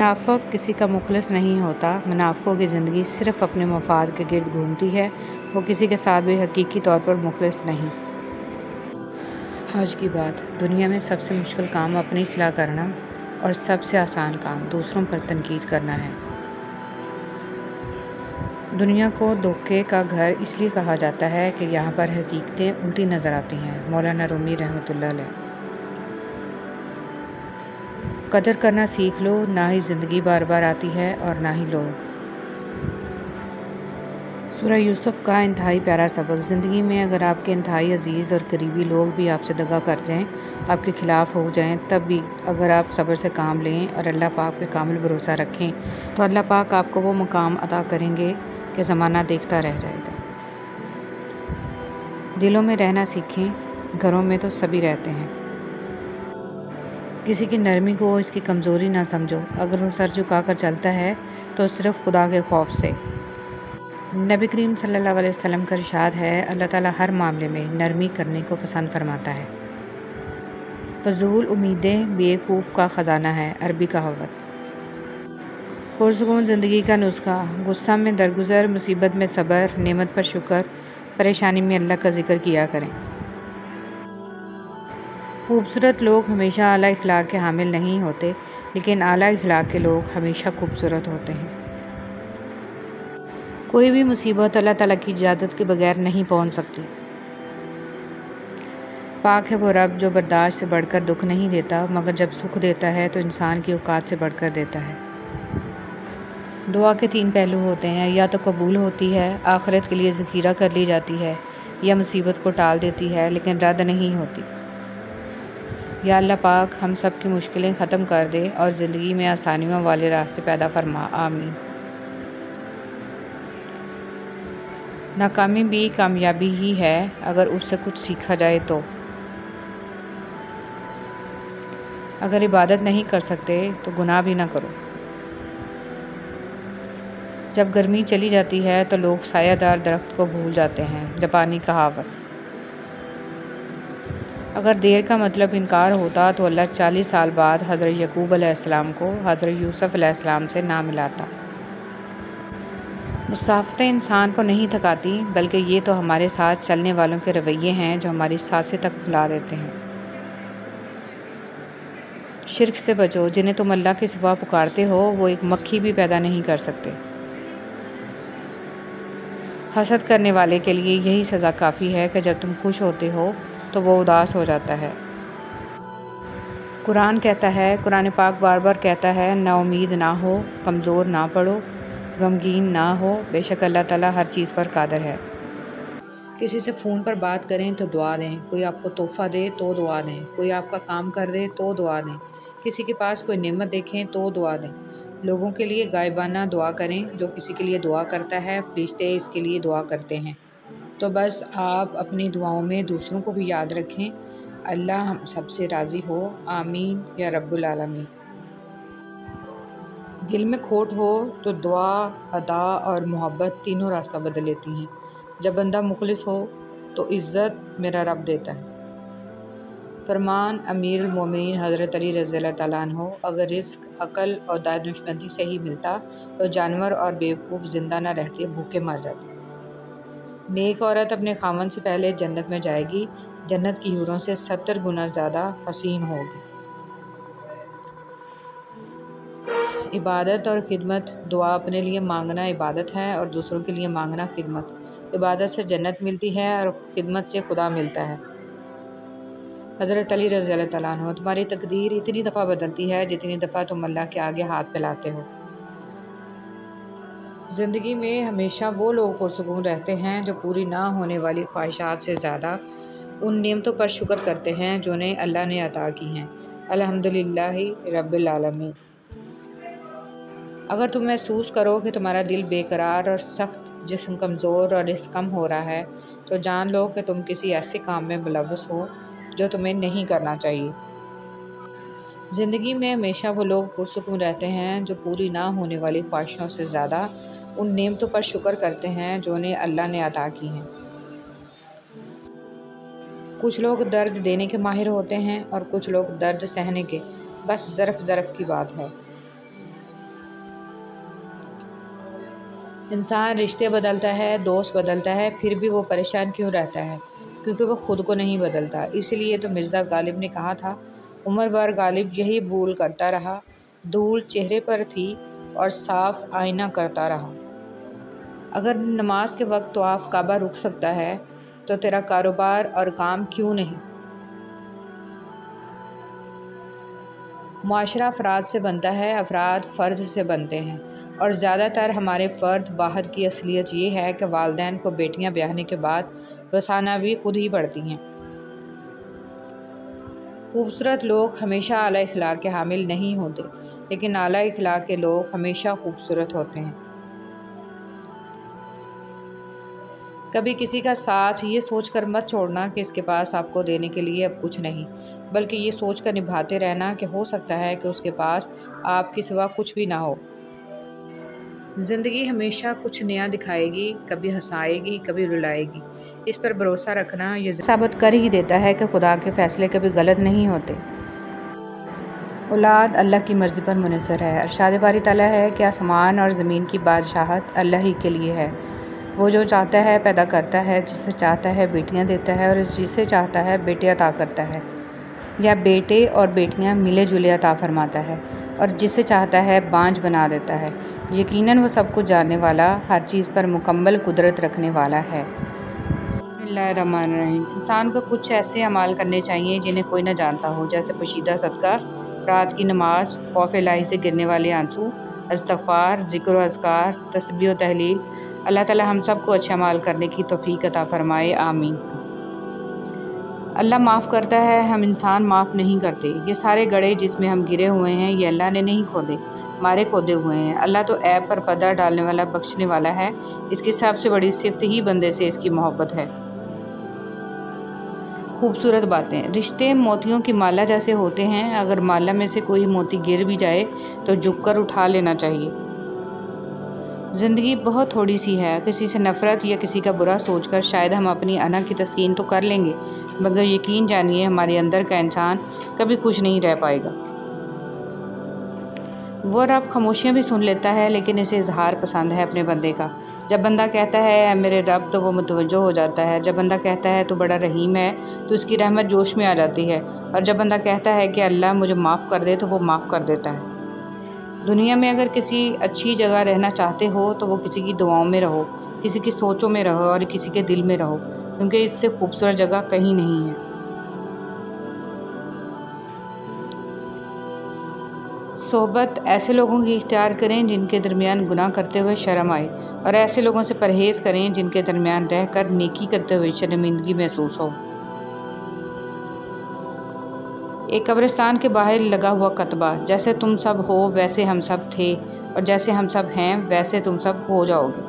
मुनाफ़िक़ किसी का मुख़लिस नहीं होता। मुनाफ़िक़ों की ज़िंदगी सिर्फ़ अपने मफ़ाद के गिर्द घूमती है। वो किसी के साथ भी हकीकी तौर पर मुख़लिस नहीं। आज की बात, दुनिया में सबसे मुश्किल काम अपनी इस्लाह करना और सबसे आसान काम दूसरों पर तनकीद करना है। दुनिया को धोखे का घर इसलिए कहा जाता है कि यहाँ पर हकीकतें उल्टी नज़र आती हैं। मौलाना रूमी रहमतुल्लाह अलैह। कदर करना सीख लो, ना ही ज़िंदगी बार बार आती है और ना ही लोग। सूरह यूसुफ़ का इंतहाई प्यारा सबक। ज़िंदगी में अगर आपके इंतहाई अजीज़ और करीबी लोग भी आपसे दगा कर जाएं, आपके ख़िलाफ़ हो जाएं, तब भी अगर आप सब्र से काम लें और अल्लाह पाक पे कामिल भरोसा रखें, तो अल्लाह पाक आपको वो मुकाम अता करेंगे कि ज़माना देखता रह जाएगा। दिलों में रहना सीखें, घरों में तो सभी रहते हैं। किसी की नरमी को इसकी कमज़ोरी ना समझो। अगर वो सर झुकाकर चलता है तो सिर्फ़ खुदा के खौफ से। नबी करीम सल्लल्लाहु अलैहि वसल्लम का इरशाद है, अल्लाह ताला हर मामले में नरमी करने को पसंद फरमाता है। फ़ज़ूल उम्मीदें बेवकूफ़ का ख़जाना है। अरबी कहावत। पुरसुकून ज़िंदगी का नुस्खा। गुस्सा में दरगुज़र, मुसीबत में सब्र, नेमत पर शुक्र, परेशानी में अल्लाह का ज़िक्र किया करें। खूबसूरत लोग हमेशा आला इख़लाक़ के हामिल नहीं होते, लेकिन आला इख़लाक़ के लोग हमेशा खूबसूरत होते हैं। कोई भी मुसीबत अल्लाह ताला की इजाज़त के बगैर नहीं पहुंच सकती। पाक है वो रब जो बर्दाश्त से बढ़कर दुख नहीं देता, मगर जब सुख देता है तो इंसान की औकात से बढ़कर देता है। दुआ के 3 पहलू होते हैं, या तो कबूल होती है, आखिरत के लिए ज़ख़ीरा कर ली जाती है, या मुसीबत को टाल देती है लेकिन रद्द नहीं होती। या अल्लाह पाक हम सब की मुश्किलें ख़त्म कर दे और ज़िंदगी में आसानियों वाले रास्ते पैदा फरमा। आमीन। नाकामी भी कामयाबी ही है अगर उससे कुछ सीखा जाए तो। अगर इबादत नहीं कर सकते तो गुनाह भी ना करो। जब गर्मी चली जाती है तो लोग सायादार दरख्त को भूल जाते हैं। जापानी कहावत। अगर देर का मतलब इनकार होता तो अल्लाह 40 साल बाद हज़रत यकूब अलैहिस्सलाम को हज़रत यूसुफ़ अलैहिस्सलाम से ना मिलाता। मुसाफ़तें इंसान को नहीं थकाती, बल्कि ये तो हमारे साथ चलने वालों के रवैये हैं जो हमारी सांसें तक फुला देते हैं। शिर्क से बचो। जिन्हें तुम अल्लाह के सिवा पुकारते हो वो एक मक्खी भी पैदा नहीं कर सकते। हसद करने वाले के लिए यही सज़ा काफ़ी है कि जब तुम खुश होते हो तो वो उदास हो जाता है। कुरान कहता है, कुरान पाक बार बार कहता है, नाउमीद ना हो, कमज़ोर ना पड़ो, गमगीन ना हो, बेशक अल्लाह ताला हर चीज़ पर कादिर है। किसी से फ़ोन पर बात करें तो दुआ दें, कोई आपको तोहफ़ा दे तो दुआ दें, कोई आपका काम कर दे तो दुआ दें, किसी के पास कोई नेमत देखें तो दुआ दें। लोगों के लिए गायबाना दुआ करें। जो किसी के लिए दुआ करता है, फ़रिश्ते इसके लिए दुआ करते हैं। तो बस आप अपनी दुआओं में दूसरों को भी याद रखें। अल्लाह हम सबसे राज़ी हो। आमीन या रब्बुल आलमीन। दिल में खोट हो तो दुआ, अदा और मोहब्बत तीनों रास्ता बदल लेती हैं। जब बंदा मुखलिस हो तो इज़्ज़त मेरा रब देता है। फरमान अमीरुल मोमिनीन हज़रत अली रज़ियल्लाहु तआला अन्हु, अगर रिज़्क़, अक़ल और दानिशमंदी से ही मिलता तो जानवर और बेवकूफ़ ज़िंदा न रहते, भूखे मर जाते। नेक औरत अपने खामन से पहले जन्नत में जाएगी। जन्नत की हूरों से 70 गुना ज़्यादा हसीन होगी। इबादत और खिदमत। दुआ अपने लिए मांगना इबादत है और दूसरों के लिए मांगना खिदमत। इबादत से जन्नत मिलती है और खिदमत से खुदा मिलता है। हज़रत अली रज़ियल्लाहु तआला अन्हु, तुम्हारी तकदीर इतनी दफ़ा बदलती है जितनी दफ़ा तुम अल्लाह के आगे हाथ फैलाते हो। ज़िंदगी में हमेशा वो लोग पुरसुकून रहते हैं जो पूरी ना होने वाली ख्वाहिशात से ज़्यादा उन नेमतों पर शुक्र करते हैं जो उन्हें अल्लाह ने अता की हैं। अल्हम्दुलिल्लाहि रब्बिल आलमीन। अगर तुम महसूस करो कि तुम्हारा दिल बेकरार और सख्त, जिस्म कमज़ोर और रिस्क कम हो रहा है, तो जान लो कि तुम किसी ऐसे काम में मुलव्वस हो जो तुम्हें नहीं करना चाहिए। ज़िंदगी में हमेशा वो लोग पुरसुकून रहते हैं जो पूरी ना होने वाली ख्वाहिशों से ज़्यादा उन नेमतों पर शुक्र करते हैं जो उन्हें अल्लाह ने अता की हैं। कुछ लोग दर्द देने के माहिर होते हैं और कुछ लोग दर्द सहने के। बस ज़रफ़ की बात है। इंसान रिश्ते बदलता है, दोस्त बदलता है, फिर भी वो परेशान क्यों रहता है? क्योंकि वो खुद को नहीं बदलता। इसलिए तो मिर्ज़ा गालिब ने कहा था, उम्र भर गालिब यही भूल करता रहा, धूल चेहरे पर थी और साफ आईना करता रहा। अगर नमाज के वक्त तवाफ़ काबा रुक सकता है तो तेरा कारोबार और काम क्यों नहीं? मुआशरा अफराद से बनता है, अफराद फ़र्द से बनते हैं, और ज़्यादातर हमारे फ़र्द वाहद की असलियत ये है कि वालिदैन को बेटियां ब्याहने के बाद बसाना भी खुद ही पड़ती हैं। खूबसूरत लोग हमेशा आला इखलाक के हामिल नहीं होते, लेकिन आला इखलाक के लोग हमेशा खूबसूरत होते हैं। कभी किसी का साथ ये सोचकर मत छोड़ना कि इसके पास आपको देने के लिए अब कुछ नहीं, बल्कि ये सोचकर निभाते रहना कि हो सकता है कि उसके पास आपके सिवा कुछ भी ना हो। ज़िंदगी हमेशा कुछ नया दिखाएगी, कभी हंसाएगी, कभी रुलाएगी। इस पर भरोसा रखना ये साबित कर ही देता है कि खुदा के फ़ैसले कभी गलत नहीं होते। औलाद अल्लाह की मर्ज़ी पर मुनहसर है। इरशाद बारी ताला है कि आसमान और ज़मीन की बादशाहत अल्लाह ही के लिए है। वो जो चाहता है पैदा करता है, जिसे चाहता है बेटियां देता है और जिसे चाहता है बेटे अता करता है, या बेटे और बेटियां मिले जुले अता फरमाता है, और जिसे चाहता है बांझ बना देता है। यकीनन वो सब कुछ जानने वाला, हर चीज़ पर मुकम्मल कुदरत रखने वाला है। बिस्मिल्लाहिर्रहमानिर्रहीम। इंसान को कुछ ऐसे अमाल करने चाहिए जिन्हें कोई न जानता हो, जैसे पोशीदा सदका, रात की नमाज, खौफ इलाही से गिरने वाले आंसू, इस्तग़फ़ार, ज़िक्र व अज़कार, तस्बीह व तहलील। अल्लाह ताला हम सब को अच्छे अमाल करने की तौफ़ीक अता फ़रमाए, आमीन। अल्लाह माफ़ करता है, हम इंसान माफ़ नहीं करते। ये सारे गड्ढे जिसमें हम गिरे हुए हैं, ये अल्लाह ने नहीं खोदे, हमारे खोदे हुए हैं। अल्लाह तो ऐब पर पर्दा डालने वाला, बख्शने वाला है। इसकी सबसे बड़ी सिफ़त ही बंदे से इसकी मोहब्बत है। खूबसूरत बातें। रिश्ते मोतियों की माला जैसे होते हैं। अगर माला में से कोई मोती गिर भी जाए तो झुककर उठा लेना चाहिए। ज़िंदगी बहुत थोड़ी सी है। किसी से नफ़रत या किसी का बुरा सोचकर शायद हम अपनी अना की तस्कीन तो कर लेंगे, मगर यकीन जानिए हमारे अंदर का इंसान कभी खुश नहीं रह पाएगा। वो रब खामोशियाँ भी सुन लेता है, लेकिन इसे इजहार पसंद है अपने बंदे का। जब बंदा कहता है मेरे रब, तो वो मुतवज्जो हो जाता है। जब बंदा कहता है तो बड़ा रहीम है, तो उसकी रहमत जोश में आ जाती है। और जब बंदा कहता है कि अल्लाह मुझे माफ़ कर दे, तो वो माफ़ कर देता है। दुनिया में अगर किसी अच्छी जगह रहना चाहते हो तो वो किसी की दुआओं में रहो, किसी की सोचों में रहो और किसी के दिल में रहो, क्योंकि इससे खूबसूरत जगह कहीं नहीं है। सोहबत ऐसे लोगों की इख्तियार करें जिनके दरमियान गुनाह करते हुए शर्म आए, और ऐसे लोगों से परहेज़ करें जिनके दरमियान रहकर नेकी करते हुए शर्मिंदगी महसूस हो। एक कब्रिस्तान के बाहर लगा हुआ कतबा, जैसे तुम सब हो वैसे हम सब थे, और जैसे हम सब हैं वैसे तुम सब हो जाओगे।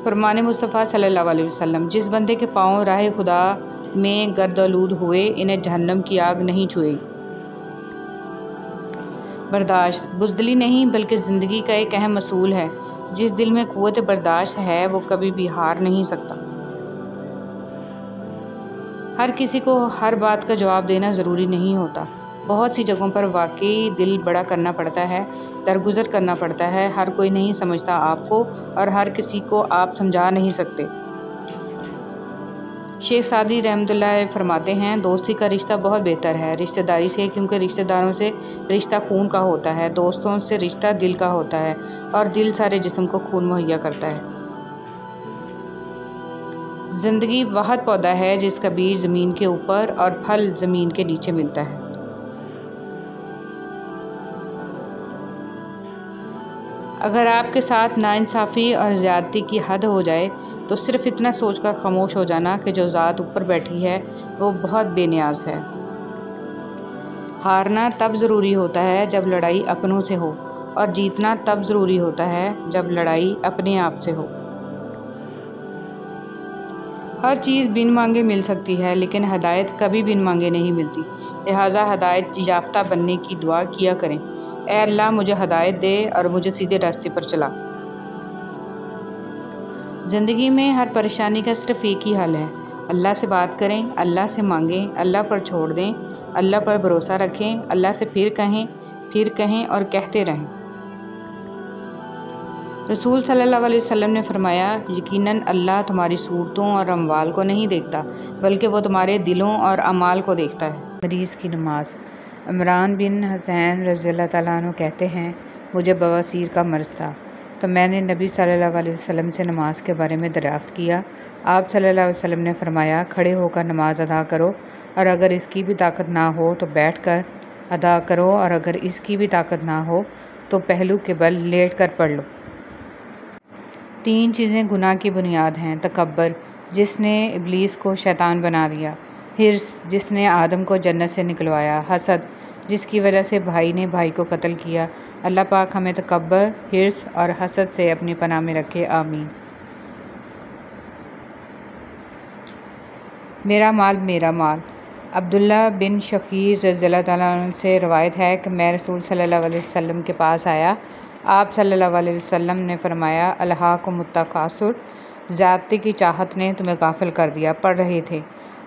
फरमाने मुस्तफ़ा सल्लल्लाहु अलैहि वसल्लम, जिस बंदे के पाँव राह खुदा में गर्द-आलूद हुए, इन्हें जहन्नम की आग नहीं छुएगी। बर्दाश्त बुज़दिली नहीं बल्कि ज़िंदगी का एक अहम असूल है। जिस दिल में क़ुव्वत बर्दाश्त है वो कभी भी हार नहीं सकता। हर किसी को हर बात का जवाब देना ज़रूरी नहीं होता। बहुत सी जगहों पर वाकई दिल बड़ा करना पड़ता है, दरगुज़र करना पड़ता है। हर कोई नहीं समझता आपको, और हर किसी को आप समझा नहीं सकते। शेख सादी रहमतुल्लाह फरमाते हैं, दोस्ती का रिश्ता बहुत बेहतर है रिश्तेदारी से, क्योंकि रिश्तेदारों से रिश्ता खून का होता है, दोस्तों से रिश्ता दिल का होता है, और दिल सारे जिस्म को खून मुहैया करता है। ज़िंदगी वाहद पौधा है जिसका बीज ज़मीन के ऊपर और फल ज़मीन के नीचे मिलता है। अगर आपके साथ नाइंसाफ़ी और ज़्यादती की हद हो जाए तो सिर्फ़ इतना सोचकर खामोश हो जाना कि जो ज़ात ऊपर बैठी है वो बहुत बेनियाज़ है। हारना तब ज़रूरी होता है जब लड़ाई अपनों से हो, और जीतना तब ज़रूरी होता है जब लड़ाई अपने आप से हो। हर चीज़ बिन मांगे मिल सकती है, लेकिन हदायत कभी बिन मांगे नहीं मिलती। लिहाजा हदायत याफ्ता बनने की दुआ किया करें, ऐ अल्लाह मुझे हदायत दे और मुझे सीधे रास्ते पर चला। ज़िंदगी में हर परेशानी का सिर्फ़ एक ही हल है, अल्लाह से बात करें, अल्लाह से मांगें, अल्लाह पर छोड़ दें, अल्लाह पर भरोसा रखें, अल्लाह से फिर कहें और कहते रहें। रसूल सल्लल्लाहु अलैहि वसल्लम ने फरमाया, यकीनन अल्लाह तुम्हारी सूरतों और अमवाल को नहीं देखता, बल्कि वो तुम्हारे दिलों और अमाल को देखता है। मरीज़ की नमाज। इमरान बिन हुसैन रज़ियल्लाहु ताला अन्हु कहते हैं, मुझे बवासीर का मर्ज़ था, तो मैंने नबी सल्लल्लाहु अलैहि वसल्लम से नमाज के बारे में दरियाफ़्त किया। आप सल्लल्लाहु अलैहि वसल्लम ने फरमाया, खड़े होकर नमाज अदा करो, और अगर इसकी भी ताकत ना हो तो बैठ कर अदा करो, और अगर इसकी भी ताकत ना हो तो पहलू के बल लेट कर पढ़ लो। 3 चीज़ें गुनाह की बुनियाद हैं। तकब्बर, जिसने इब्लीस को शैतान बना दिया। हिर्स, जिसने आदम को जन्नत से निकलवाया। हसद, जिसकी वजह से भाई ने भाई को कत्ल किया। अल्लाह पाक हमें तकब्बर, हिर्स और हसद से अपनी पनाह में रखे, आमीन। मेरा माल मेरा माल। अब्दुल्ला बिन शकीर रज़ियल्लाहु ताला अन्हु से रवायत है कि मैं रसूल सल्लल्लाहु अलैहि वसल्लम के पास आया। आप सल्लल्लाहु अलैहि वसल्लम ने फरमाया, अलहाकुमुत तकासुर, ज़्यादती की चाहत ने तुम्हें गाफिल कर दिया। पढ़ रहे थे।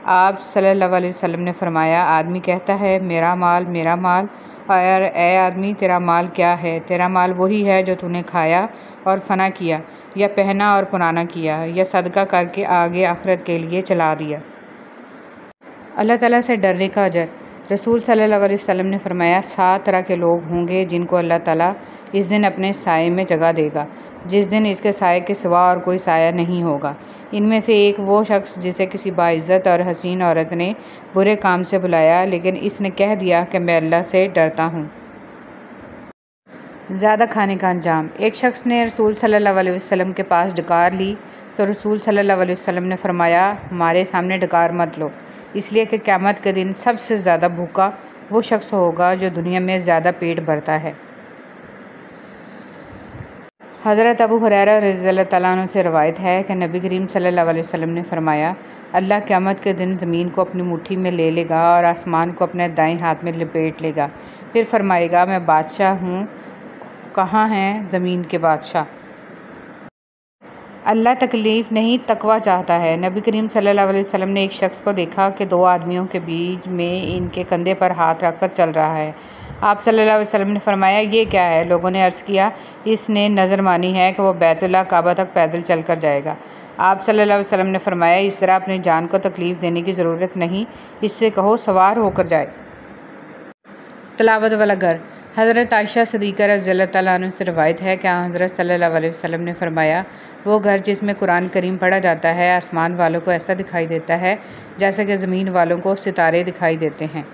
आप सल्लल्लाहु अलैहि वसल्लम ने फरमाया, आदमी कहता है मेरा माल, और ए आदमी तेरा माल क्या है? तेरा माल वही है जो तूने खाया और फना किया, या पहना और पुराना किया, या सदका करके आगे आखिरत के लिए चला दिया। अल्लाह ताला से डरने का अजर। रसूल सल्लल्लाहु अलैहि वसल्लम ने फरमाया, 7 तरह के लोग होंगे जिनको अल्लाह ताला इस दिन अपने साये में जगह देगा, जिस दिन इसके साये के सिवा और कोई साया नहीं होगा। इनमें से एक वो शख्स जिसे किसी बाइज़्ज़त और हसीन औरत ने बुरे काम से बुलाया, लेकिन इसने कह दिया कि मैं अल्लाह से डरता हूँ। ज़्यादा खाने का अंजाम। एक शख्स ने रसूल सल्लल्लाहु अलैहि वसल्लम के पास डकार ली, तो रसूल सल्लल्लाहु अलैहि वसल्लम ने फरमाया, हमारे सामने डकार मत लो, इसलिए कि क़यामत के दिन सबसे ज़्यादा भूखा वो शख्स होगा जो दुनिया में ज़्यादा पेट भरता है। हज़रत अबू हुरैरा रज़ियल्लाहु ताला अन्हु से रवायत है कि नबी करीम सल्लल्लाहु अलैहि वसल्लम ने फरमाया, अल्लाह क़यामत के दिन ज़मीन को अपनी मुट्ठी में ले लेगा और आसमान को अपने दाएं हाथ में लपेट लेगा। फिर फरमाएगा, मैं बादशाह हूँ, कहाँ हैं ज़मीन के बादशाह? अल्लाह तकलीफ़ नहीं, तकवा चाहता है। नबी करीम सल्लल्लाहु अलैहि वसल्लम ने एक शख्स को देखा कि 2 आदमियों के बीच में इनके कंधे पर हाथ रखकर चल रहा है। आप सल्लल्लाहु अलैहि वसल्लम ने फरमाया, ये क्या है? लोगों ने अर्ज़ किया, इसने नज़र मानी है कि वह बैतुल्लाह काबा तक पैदल चल कर जाएगा। आप सल्लल्लाहु अलैहि वसल्लम ने फरमाया, इस तरह अपनी जान को तकलीफ़ देने की ज़रूरत नहीं, इससे कहो सवार होकर जाए। तिलावत वाला घर। हज़रत आयशा सिद्दीक़ा रज़ियल्लाहु ताला अन्हा से रवायत है कि हज़रत सल्लल्लाहु अलैहि वसल्लम ने फरमाया, वो घर जिसमें कुरान करीम पढ़ा जाता है आसमान वालों को ऐसा दिखाई देता है जैसा कि ज़मीन वालों को सितारे दिखाई देते हैं।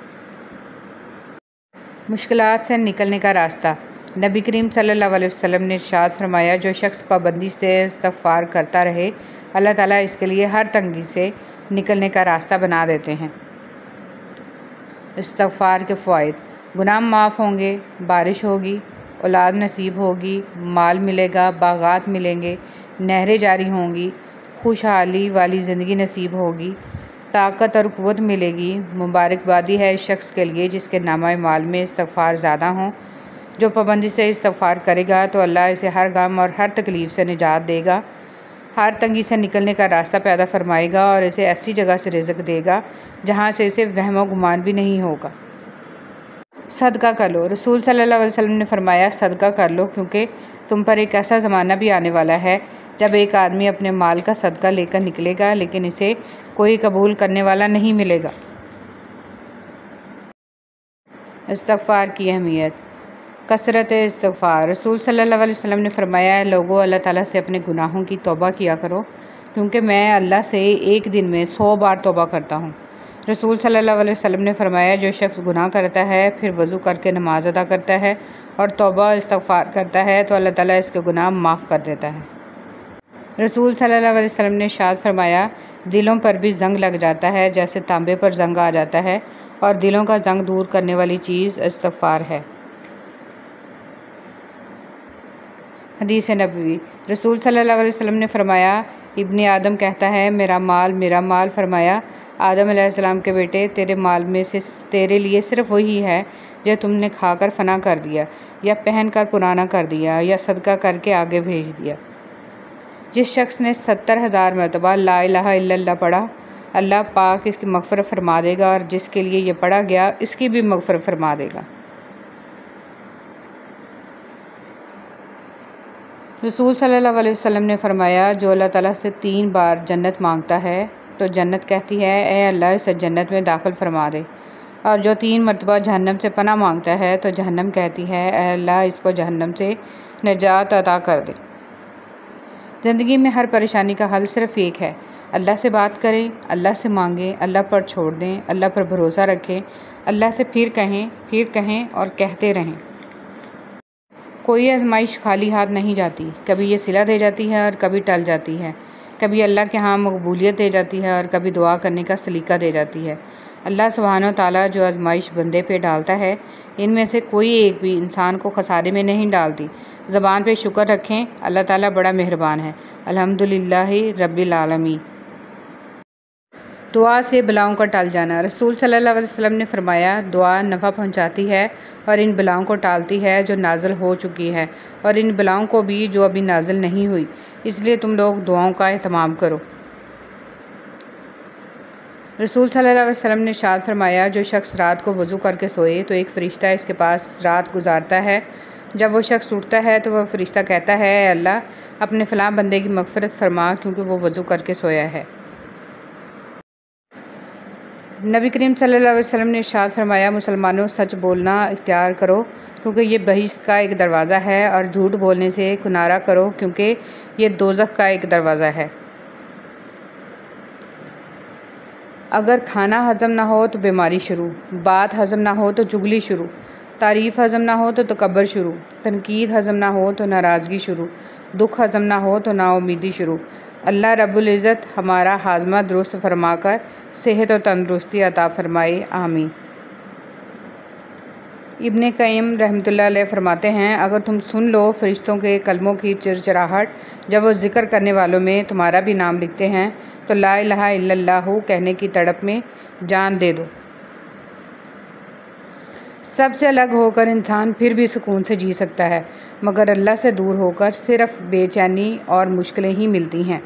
मुश्किलात से निकलने का रास्ता। नबी करीम सल्लल्लाहु अलैहि वसल्लम ने इरशाद फरमाया, जो शख्स पाबंदी से इस्तिग़फ़ार करता रहे, अल्लाह ताला इसके लिए हर तंगी से निकलने का रास्ता बना देते हैं। इस्तिग़फ़ार के फ़वाइद। गुनाह माफ़ होंगे, बारिश होगी, औलाद नसीब होगी, माल मिलेगा, बागात मिलेंगे, नहरें जारी होंगी, खुशहाली वाली ज़िंदगी नसीब होगी, ताकत और क़ुव्वत मिलेगी। मुबारकबादी है इस शख्स के लिए जिसके नामा माल में इस्तिग़फ़ार ज़्यादा हों। जो पाबंदी से इस्तिग़फ़ार करेगा तो अल्लाह इसे हर गम और हर तकलीफ़ से निजात देगा, हर तंगी से निकलने का रास्ता पैदा फरमाएगा और इसे ऐसी जगह से रिज़्क़ देगा जहाँ से इसे वहम गुमान भी नहीं होगा। सदका कर लो। रसूल सल्लल्लाहु अलैहि वसल्लम ने फरमाया, सदका कर लो, क्योंकि तुम पर एक ऐसा ज़माना भी आने वाला है जब एक आदमी अपने माल का सदका लेकर निकलेगा, लेकिन इसे कोई कबूल करने वाला नहीं मिलेगा। इस्तिग़फ़ार की अहमियत। कसरत इस्तिग़फ़ार। रसूल सल्लल्लाहु अलैहि वसल्लम ने फरमाया, लोगों अल्लाह ताला से अपने गुनाहों की तौबा किया करो, क्योंकि मैं अल्लाह से एक दिन में 100 बार तौबा करता हूँ। रसूल सल्लल्लाहु अलैहि वसल्लम ने फरमाया, जो शख्स गुनाह करता है फिर वज़ू करके नमाज अदा करता है और तौबा इस्तिग़फ़ार करता है तो अल्लाह ताला इसके गुनाह माफ़ कर देता है। रसूल सल्लल्लाहु अलैहि वसल्लम ने इरशाद फरमाया, दिलों पर भी जंग लग जाता है जैसे तांबे पर जंग आ जाता है, और दिलों का जंग दूर करने वाली चीज़ इस्तिग़फ़ार है। हदीस नबवी। रसूल सल्लल्लाहु अलैहि वसल्लम ने फरमाया, इब्ने आदम कहता है मेरा माल। फरमाया, आदम अलैहिस्सलाम के बेटे, तेरे माल में से तेरे लिए सिर्फ़ वही है जो तुमने खाकर फना कर दिया, या पहन कर पुराना कर दिया, या सदका करके आगे भेज दिया। जिस शख्स ने 70,000 मरतबा ला इलाहा इल्लल्लाह पढ़ा, अल्लाह पाक इसकी मग़फ़िरत फरमा देगा, और जिसके लिए ये पढ़ा गया इसकी भी मग़फ़िरत फरमा देगा। रसूल सल्लल्लाहु अलैहि वसल्लम ने फरमाया, जो अल्लाह ताला से 3 बार जन्नत मांगता है तो जन्नत कहती है, ए अल्लाह इसे जन्नत में दाखिल फरमा दे। और जो 3 मरतबा जहन्नम से पनाह मांगता है तो जहन्नम कहती है, ए अल्लाह इसको जहन्नम से निजात अता कर दे। ज़िंदगी में हर परेशानी का हल सिर्फ़ एक है, अल्लाह से बात करें, अल्लाह से मांगें, अल्लाह पर छोड़ दें, अल्लाह पर भरोसा रखें, अल्लाह से फिर कहें और कहते रहें। कोई आजमाइश खाली हाथ नहीं जाती, कभी ये सिला दे जाती है और कभी टल जाती है, कभी अल्लाह के यहाँ मकबूलियत दे जाती है और कभी दुआ करने का सलीका दे जाती है। अल्लाह सुब्हानो ताला जो आजमाइश बंदे पे डालता है, इनमें से कोई एक भी इंसान को खसारे में नहीं डालती। ज़बान पे शुक्र रखें, अल्लाह ताला बड़ा मेहरबान है। अल्हम्दुलिल्लाहि रब्बिल आलमीन। दुआ से बलाओं का टल जाना। रसूल सल्लल्लाहु अलैहि वसल्लम ने फरमाया, दुआ नफ़ा पहुंचाती है और इन बलाओं को टालती है जो नाज़िल हो चुकी है और इन बलाओं को भी जो अभी नाज़िल नहीं हुई। इसलिए तुम लोग दुआओं का एहतमाम करो। रसूल सल्लल्लाहु अलैहि वसल्लम ने इरशाद फरमाया, जो शख्स रात को वज़ू करके सोए तो एक फ़रिश्ता इसके पास रात गुजारता है। जब वो शख्स उठता है तो वह फ़रिश्ता कहता है, अल्लाह अपने फ़लाँ बंदे की मग़फ़िरत फरमा क्योंकि वो वज़ू करके सोया है। नबी करीम सल्लल्लाहु अलैहि वसल्लम ने इरशाद फरमाया, मुसलमानों सच बोलना इख्तियार करो क्योंकि ये बहिश्त का एक दरवाज़ा है, और झूठ बोलने से किनारा करो क्योंकि ये दोज़ख का एक दरवाज़ा है। अगर खाना हज़म ना हो तो बीमारी शुरू, बात हज़म ना हो तो चुगली शुरू, तारीफ़ हज़म ना हो तो तकब्बर शुरू, तनकीद हज़म ना हो तो नाराज़गी शुरू, दुख हज़म ना हो तो नाउमीदी शुरू। अल्लाह रब्बुल इज़्ज़त हमारा हाज़मा दुरुस्त फरमाकर सेहत और तंदुरुस्ती अता फ़रमाए, आमीन। इब्ने क़य्यिम रहमतुल्लाह अलैह फरमाते हैं, अगर तुम सुन लो फ़रिश्तों के कलमों की चिरचिराहट जब वो ज़िक्र करने वालों में तुम्हारा भी नाम लिखते हैं तो ला इलाहा इल्लल्लाहु कहने की तड़प में जान दे दो। सबसे अलग होकर इंसान फिर भी सुकून से जी सकता है, मगर अल्लाह से दूर होकर सिर्फ़ बेचैनी और मुश्किलें ही मिलती हैं।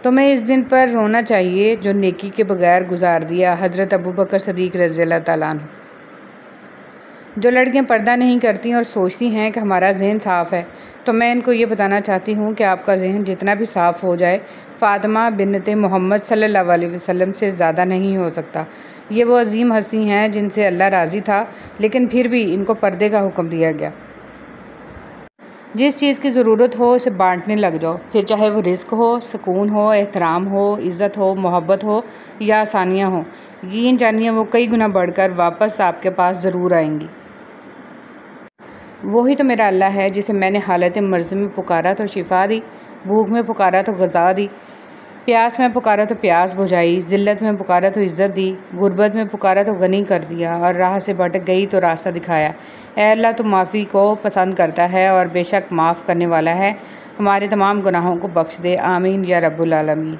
तुम्हें इस दिन पर रोना चाहिए जो नेकी के बगैर गुजार दिया। हज़रत अबू बकर सदीक़ रज़ियल्लाहु ताला अन्हु। जो लड़कियां पर्दा नहीं करती और सोचती हैं कि हमारा जहन साफ़ है, तो मैं इनको ये बताना चाहती हूँ कि आपका जहन जितना भी साफ़ हो जाए, फ़ातिमा बिन्नते मोहम्मद सल्लल्लाहु अलैहि वसल्लम से ज़्यादा नहीं हो सकता। ये वो अजीम हस्ती हैं जिनसे अल्लाह राज़ी था, लेकिन फिर भी इनको पर्दे का हुक्म दिया गया। जिस चीज़ की ज़रूरत हो उसे बांटने लग जाओ, फिर चाहे वो रिज़्क़ हो, सुकून हो, एहतराम हो, इज़्ज़त हो, मोहब्बत हो या आसानियाँ हो। यकीन जानिए वो कई गुना बढ़कर वापस आपके पास ज़रूर आएंगी। वही तो मेरा अल्लाह है जिसे मैंने हालत मर्ज़ में पुकारा तो शिफा दी, भूख में पुकारा तो ग़ज़ा दी, प्यास में पुकारा तो प्यास बुझाई, ज़िल्लत में पुकारा तो इज़्ज़त दी, गुर्बत में पुकारा तो गनी कर दिया, और राह से भटक गई तो रास्ता दिखाया। ऐ अल्लाह तो माफ़ी को पसंद करता है और बेशक माफ़ करने वाला है। हमारे तमाम गुनाहों को बख्श दे, आमीन या रब्बुल आलमीन।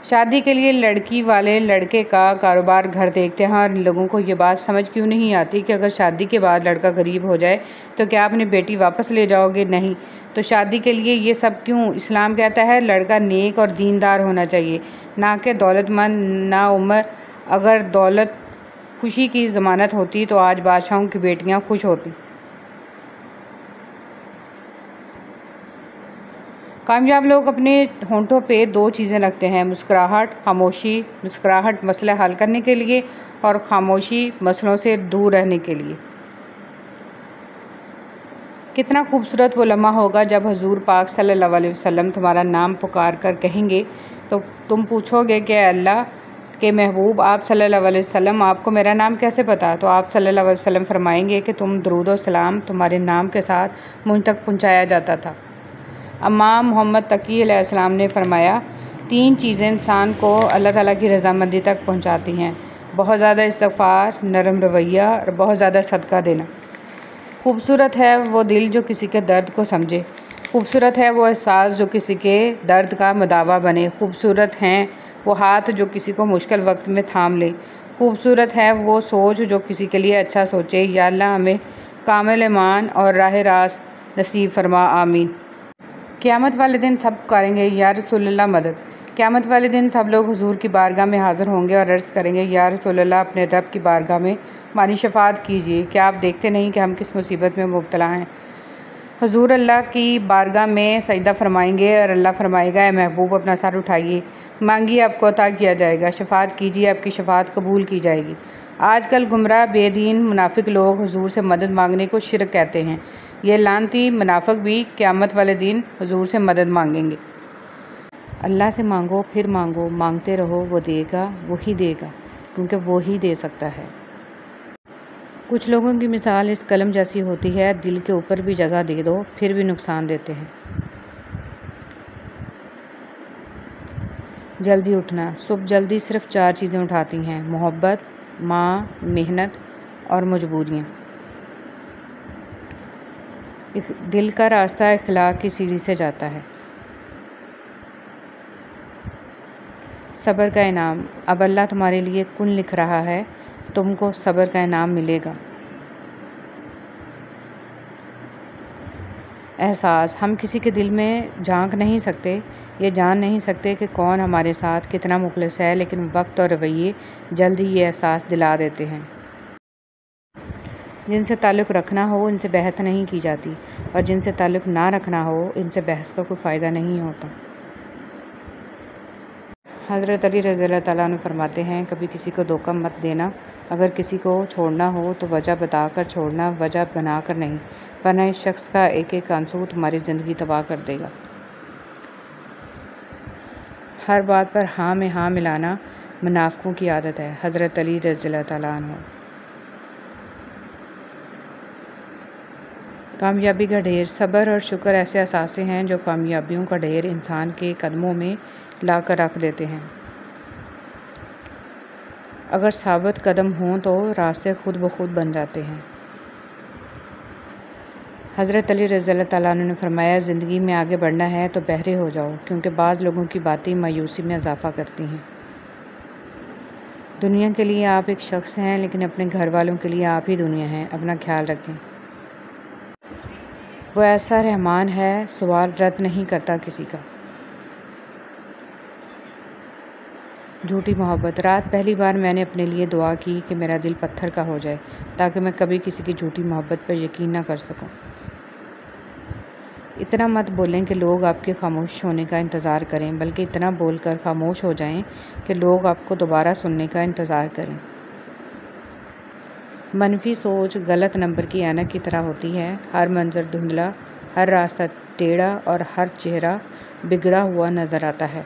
शादी के लिए लड़की वाले लड़के का कारोबार घर देखते हैं, और इन लोगों को ये बात समझ क्यों नहीं आती कि अगर शादी के बाद लड़का गरीब हो जाए तो क्या अपनी बेटी वापस ले जाओगे? नहीं। तो शादी के लिए ये सब क्यों? इस्लाम कहता है लड़का नेक और दीनदार होना चाहिए, ना कि दौलतमंद, ना उम्र। अगर दौलत खुशी की ज़मानत होती तो आज बादशाहों की बेटियाँ खुश होती। कामयाब लोग अपने होंठों पे 2 चीज़ें रखते हैं, मुस्कुराहट, खामोशी। मुस्कुराहट मसले हल करने के लिए और खामोशी मसलों से दूर रहने के लिए। कितना खूबसूरत वो लम्हा होगा जब हुज़ूर पाक सल्लल्लाहु अलैहि वसल्लम तुम्हारा नाम पुकार कर कहेंगे तो तुम पूछोगे कि अल्लाह के महबूब आप सल्लल्लाहु अलैहि वसल्लम, आपको मेरा नाम कैसे पता? तो आप सल्लल्लाहु अलैहि वसल्लम फरमाएंगे कि तुम दरूद और सलाम तुम्हारे नाम के साथ मुझ तक पहुँचाया जाता था। इमाम मोहम्मद तकी अलैहिस्सलाम ने फरमाया, 3 चीज़ें इंसान को अल्लाह ताला की रज़ामंदी तक पहुंचाती हैं, बहुत ज़्यादा इस्तिग़फ़ार, नरम रवैया और बहुत ज़्यादा सदका देना। खूबसूरत है वो दिल जो किसी के दर्द को समझे, खूबसूरत है वो एहसास जो किसी के दर्द का मदावा बने, खूबसूरत हैं वो हाथ जो किसी को मुश्किल वक्त में थाम ले, खूबसूरत है वो सोच जो किसी के लिए अच्छा सोचे। या अल्लाह हमें कामिल ईमान और राह रास्त नसीब फरमा, आमीन। क़यामत वाले दिन सब पुकारेंगे, या रसूलल्लाह मदद। क़यामत वाले दिन सब लोग हुजूर की बारगाह में हाज़िर होंगे और अर्ज़ करेंगे, या रसूल अल्लाह, अपने रब की बारगाह में हमारी शफ़ाअत कीजिए। क्या आप देखते नहीं कि हम किस मुसीबत में मुब्तला हैं? हुजूर अल्लाह की बारगाह में सजदा फरमाएंगे और अल्लाह फरमाएगा, ए महबूब, अपना सर उठाइए, मांगिए, आपको अता किया जाएगा, शफ़ाअत कीजिए, आपकी शफ़ाअत कबूल की जाएगी। आजकल गुमराह बेदीन मुनाफिक लोग हुजूर से मदद मांगने को शिरक कहते हैं। ये लानती मुनाफिक भी क़यामत वाले दिन हुजूर से मदद मांगेंगे। अल्लाह से मांगो, फिर मांगो, मांगते रहो, वो देगा, वही देगा, क्योंकि वो ही दे सकता है। कुछ लोगों की मिसाल इस कलम जैसी होती है, दिल के ऊपर भी जगह दे दो फिर भी नुकसान देते हैं। जल्दी उठना। सुबह जल्दी सिर्फ 4 चीज़ें उठाती हैं: मोहब्बत, माँ, मेहनत और मजबूरियाँ। दिल का रास्ता इखलाक की सीढ़ी से जाता है। सब्र का इनाम। अब अल्लाह तुम्हारे लिए कुन लिख रहा है, तुमको सब्र का इनाम मिलेगा। एहसास। हम किसी के दिल में झांक नहीं सकते, ये जान नहीं सकते कि कौन हमारे साथ कितना मुखलिस है, लेकिन वक्त और रवैये जल्द ही ये एहसास दिला देते हैं। जिनसे ताल्लुक़ रखना हो उनसे बहस नहीं की जाती, और जिनसे ताल्लुक़ ना रखना हो इनसे बहस का कोई फ़ायदा नहीं होता। हज़रत अली रज़ियल्लाहु ताला अन्हु फरमाते हैं, कभी किसी को धोखा मत देना। अगर किसी को छोड़ना हो तो वजह बताकर छोड़ना, वजह बनाकर नहीं, वरना इस शख्स का एक एक आंसू तुम्हारी ज़िंदगी तबाह कर देगा। हर बात पर हाँ में हाँ मिलाना मुनाफ़िकों की आदत है। हज़रत अली रज़ियल्लाहु ताला अन्हु। कामयाबी का ढेर। सब्र और शुक्र ऐसे असासे हैं जो कामयाबियों का ढेर इंसान के कदमों में ला कर रख देते हैं। अगर साबित कदम हों तो रास्ते खुद ब खुद बन जाते हैं। हज़रत अली रज़ियल्लाहु ताला अन्हु ने फरमाया, ज़िंदगी में आगे बढ़ना है तो बहरे हो जाओ, क्योंकि बाज़ लोगों की बातें मायूसी में इजाफ़ा करती हैं। दुनिया के लिए आप एक शख्स हैं, लेकिन अपने घर वालों के लिए आप ही दुनिया हैं। अपना ख्याल रखें। वो ऐसा रहमान है, सवाल रद्द नहीं करता किसी का। झूठी मोहब्बत। रात पहली बार मैंने अपने लिए दुआ की कि मेरा दिल पत्थर का हो जाए, ताकि मैं कभी किसी की झूठी मोहब्बत पर यकीन ना कर सकूं। इतना मत बोलें कि लोग आपके खामोश होने का इंतज़ार करें, बल्कि इतना बोलकर खामोश हो जाएं कि लोग आपको दोबारा सुनने का इंतज़ार करें। मनफी सोच गलत नंबर की ऐनक की तरह होती है। हर मंज़र धुंधला, हर रास्ता टेढ़ा और हर चेहरा बिगड़ा हुआ नज़र आता है।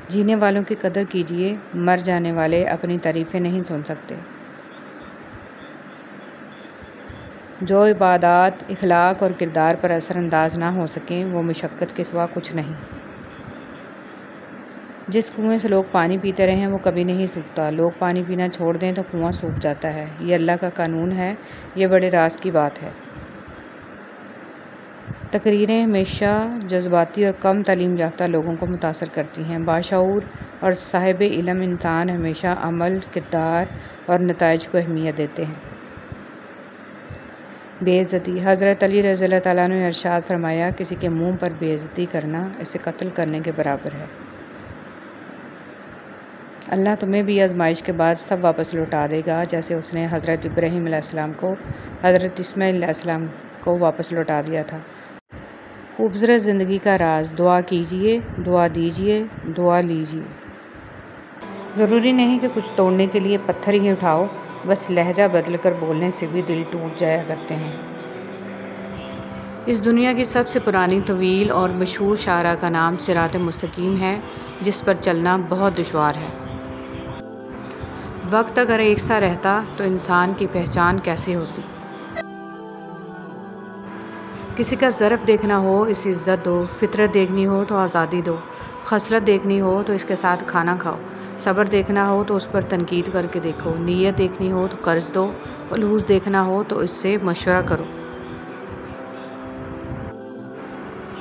जीने वालों की कदर कीजिए, मर जाने वाले अपनी तारीफ़ें नहीं सुन सकते। जो इबादत, इखलाक और किरदार पर असरअंदाज ना हो सकें, वो मशक्क़त के सिवा कुछ नहीं। जिस कुएं से लोग पानी पीते रहे हैं वो कभी नहीं सूखता। लोग पानी पीना छोड़ दें तो कुआं सूख जाता है। ये अल्लाह का कानून है, ये बड़े राज की बात है। तकरीरें हमेशा जज्बाती और कम तालीम याफ्ता लोगों को मुतासर करती हैं। बाशऊर और साहिब इल्म इंसान हमेशा अमल, किरदार और नताइज को अहमियत देते हैं। बेइज्जती। हज़रत अली रज़ियल्लाहु ताला अन्हु ने इरशाद फरमाया, किसी के मुंह पर बेइज्जती करना इसे कत्ल करने के बराबर है। अल्लाह तुम्हें भी आजमाइश के बाद सब वापस लौटा देगा, जैसे उसने हज़रत इब्राहीम अलैहिस्सलाम को हज़रत इस्माईल अलैहिस्सलाम को वापस लौटा दिया था। खूबसूरत ज़िंदगी का राज। दुआ कीजिए, दुआ दीजिए, दुआ लीजिए। ज़रूरी नहीं कि कुछ तोड़ने के लिए पत्थर ही उठाओ, बस लहजा बदल कर बोलने से भी दिल टूट जाया करते हैं। इस दुनिया की सबसे पुरानी, तवील और मशहूर शायरा का नाम सिरात मुस्तकीम है, जिस पर चलना बहुत दुश्वार है। वक्त अगर एक सा रहता तो इंसान की पहचान कैसे होती। किसी का ज़रफ़ देखना हो इसे इज़्ज़त दो, फ़ितरत देखनी हो तो आज़ादी दो, खसलत देखनी हो तो इसके साथ खाना खाओ, सब्र देखना हो तो उस पर तनकीद करके देखो, नीयत देखनी हो तो कर्ज़ दो, उलूज़ देखना हो तो इससे मशवरा करो।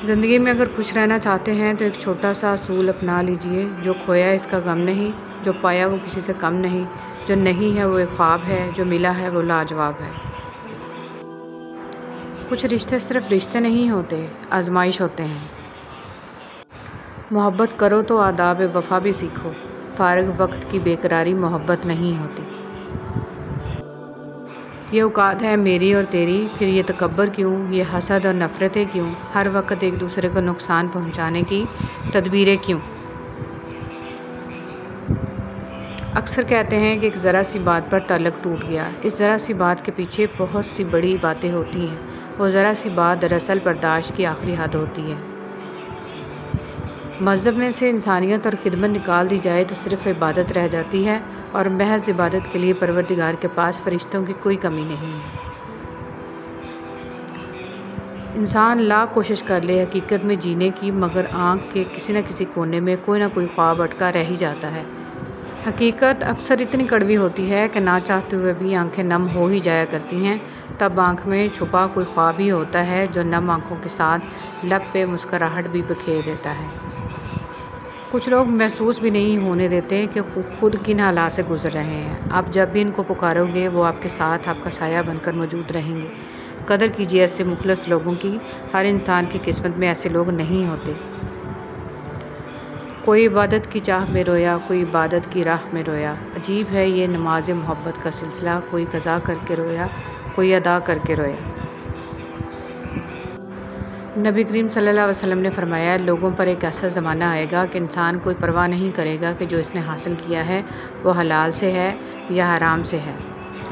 ज़िंदगी में अगर खुश रहना चाहते हैं तो एक छोटा सा असूल अपना लीजिए, जो खोया इसका गम नहीं, जो पाया वो किसी से कम नहीं, जो नहीं है वो एक ख्वाब है, जो मिला है वो लाजवाब है। कुछ रिश्ते सिर्फ रिश्ते नहीं होते, आजमाइश होते हैं। मोहब्बत करो तो आदाब वफ़ा भी सीखो, फ़ारिग वक्त की बेकरारी मोहब्बत नहीं होती। ये औकात है मेरी और तेरी, फिर ये तकब्बर क्यों, ये हसद और नफ़रतें क्यों, हर वक्त एक दूसरे को नुकसान पहुँचाने की तदबीरें क्यों। अक्सर कहते हैं कि एक ज़रा सी बात पर ताल्लुक़ टूट गया। इस ज़रा सी बात के पीछे बहुत सी बड़ी बातें होती हैं। वो ज़रा सी बात दरअसल बर्दाश्त की आखिरी हद होती है। मज़हब में से इंसानियत और खिदमत निकाल दी जाए तो सिर्फ़ इबादत रह जाती है, और महज इबादत के लिए परवरदिगार के पास फ़रिश्तों की कोई कमी नहीं है। इंसान लाख कोशिश कर ले हकीकत में जीने की, मगर आँख के किसी न किसी कोने में कोई ना कोई ख्वाब अटका रह ही जाता है। हकीकत अक्सर इतनी कड़वी होती है कि ना चाहते हुए भी आंखें नम हो ही जाया करती हैं। तब आँख में छुपा कोई ख्वाब ही होता है जो नम आँखों के साथ लब पे मुस्कुराहट भी बिखेर देता है। कुछ लोग महसूस भी नहीं होने देते कि खुद किन हालात से गुजर रहे हैं। आप जब भी इनको पुकारोगे वो आपके साथ आपका साया बनकर मौजूद रहेंगे। कदर कीजिए ऐसे मुखलस लोगों की। हर इंसान की किस्मत में ऐसे लोग नहीं होते। कोई इबादत की चाह में रोया, कोई इबादत की राह में रोया। अजीब है ये नमाज मोहब्बत का सिलसिला, कोई कज़ा करके रोया, कोई अदा करके रोया। नबी करीम सल्लल्लाहु अलैहि वसल्लम ने फरमाया, लोगों पर एक ऐसा ज़माना आएगा कि इंसान कोई परवाह नहीं करेगा कि जो इसने हासिल किया है वो हलाल से है या हराम से है।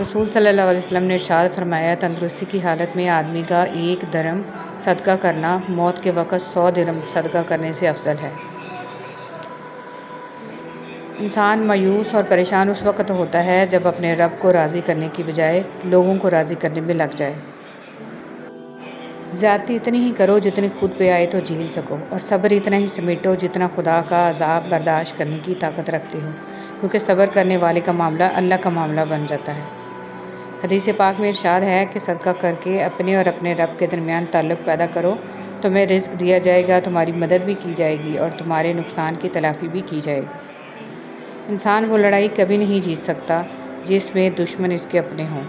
रसूल सल्लल्लाहु अलैहि वसल्लम ने इरशाद फरमाया, तंदुरुस्ती की हालत में आदमी का 1 दिरहम सदका करना मौत के वक़्त 100 दिरहम सदका करने से अफजल है। इंसान मायूस और परेशान उस वक़्त होता है जब अपने रब को राज़ी करने की बजाय लोगों को राज़ी करने में लग जाए। ज़्यादती इतनी ही करो जितनी खुद पे आए तो झेल सको, और सब्र इतना ही समेटो जितना खुदा का अज़ाब बर्दाश्त करने की ताकत रखते हो, क्योंकि सब्र करने वाले का मामला अल्लाह का मामला बन जाता है। हदीस पाक में इरशाद है कि सदका करके अपने और अपने रब के दरमियान ताल्लुक़ पैदा करो, तुम्हें रिज़्क़ दिया जाएगा, तुम्हारी मदद भी की जाएगी और तुम्हारे नुकसान की तलाफ़ी भी की जाएगी। इंसान वो लड़ाई कभी नहीं जीत सकता जिसमें दुश्मन इसके अपने हों।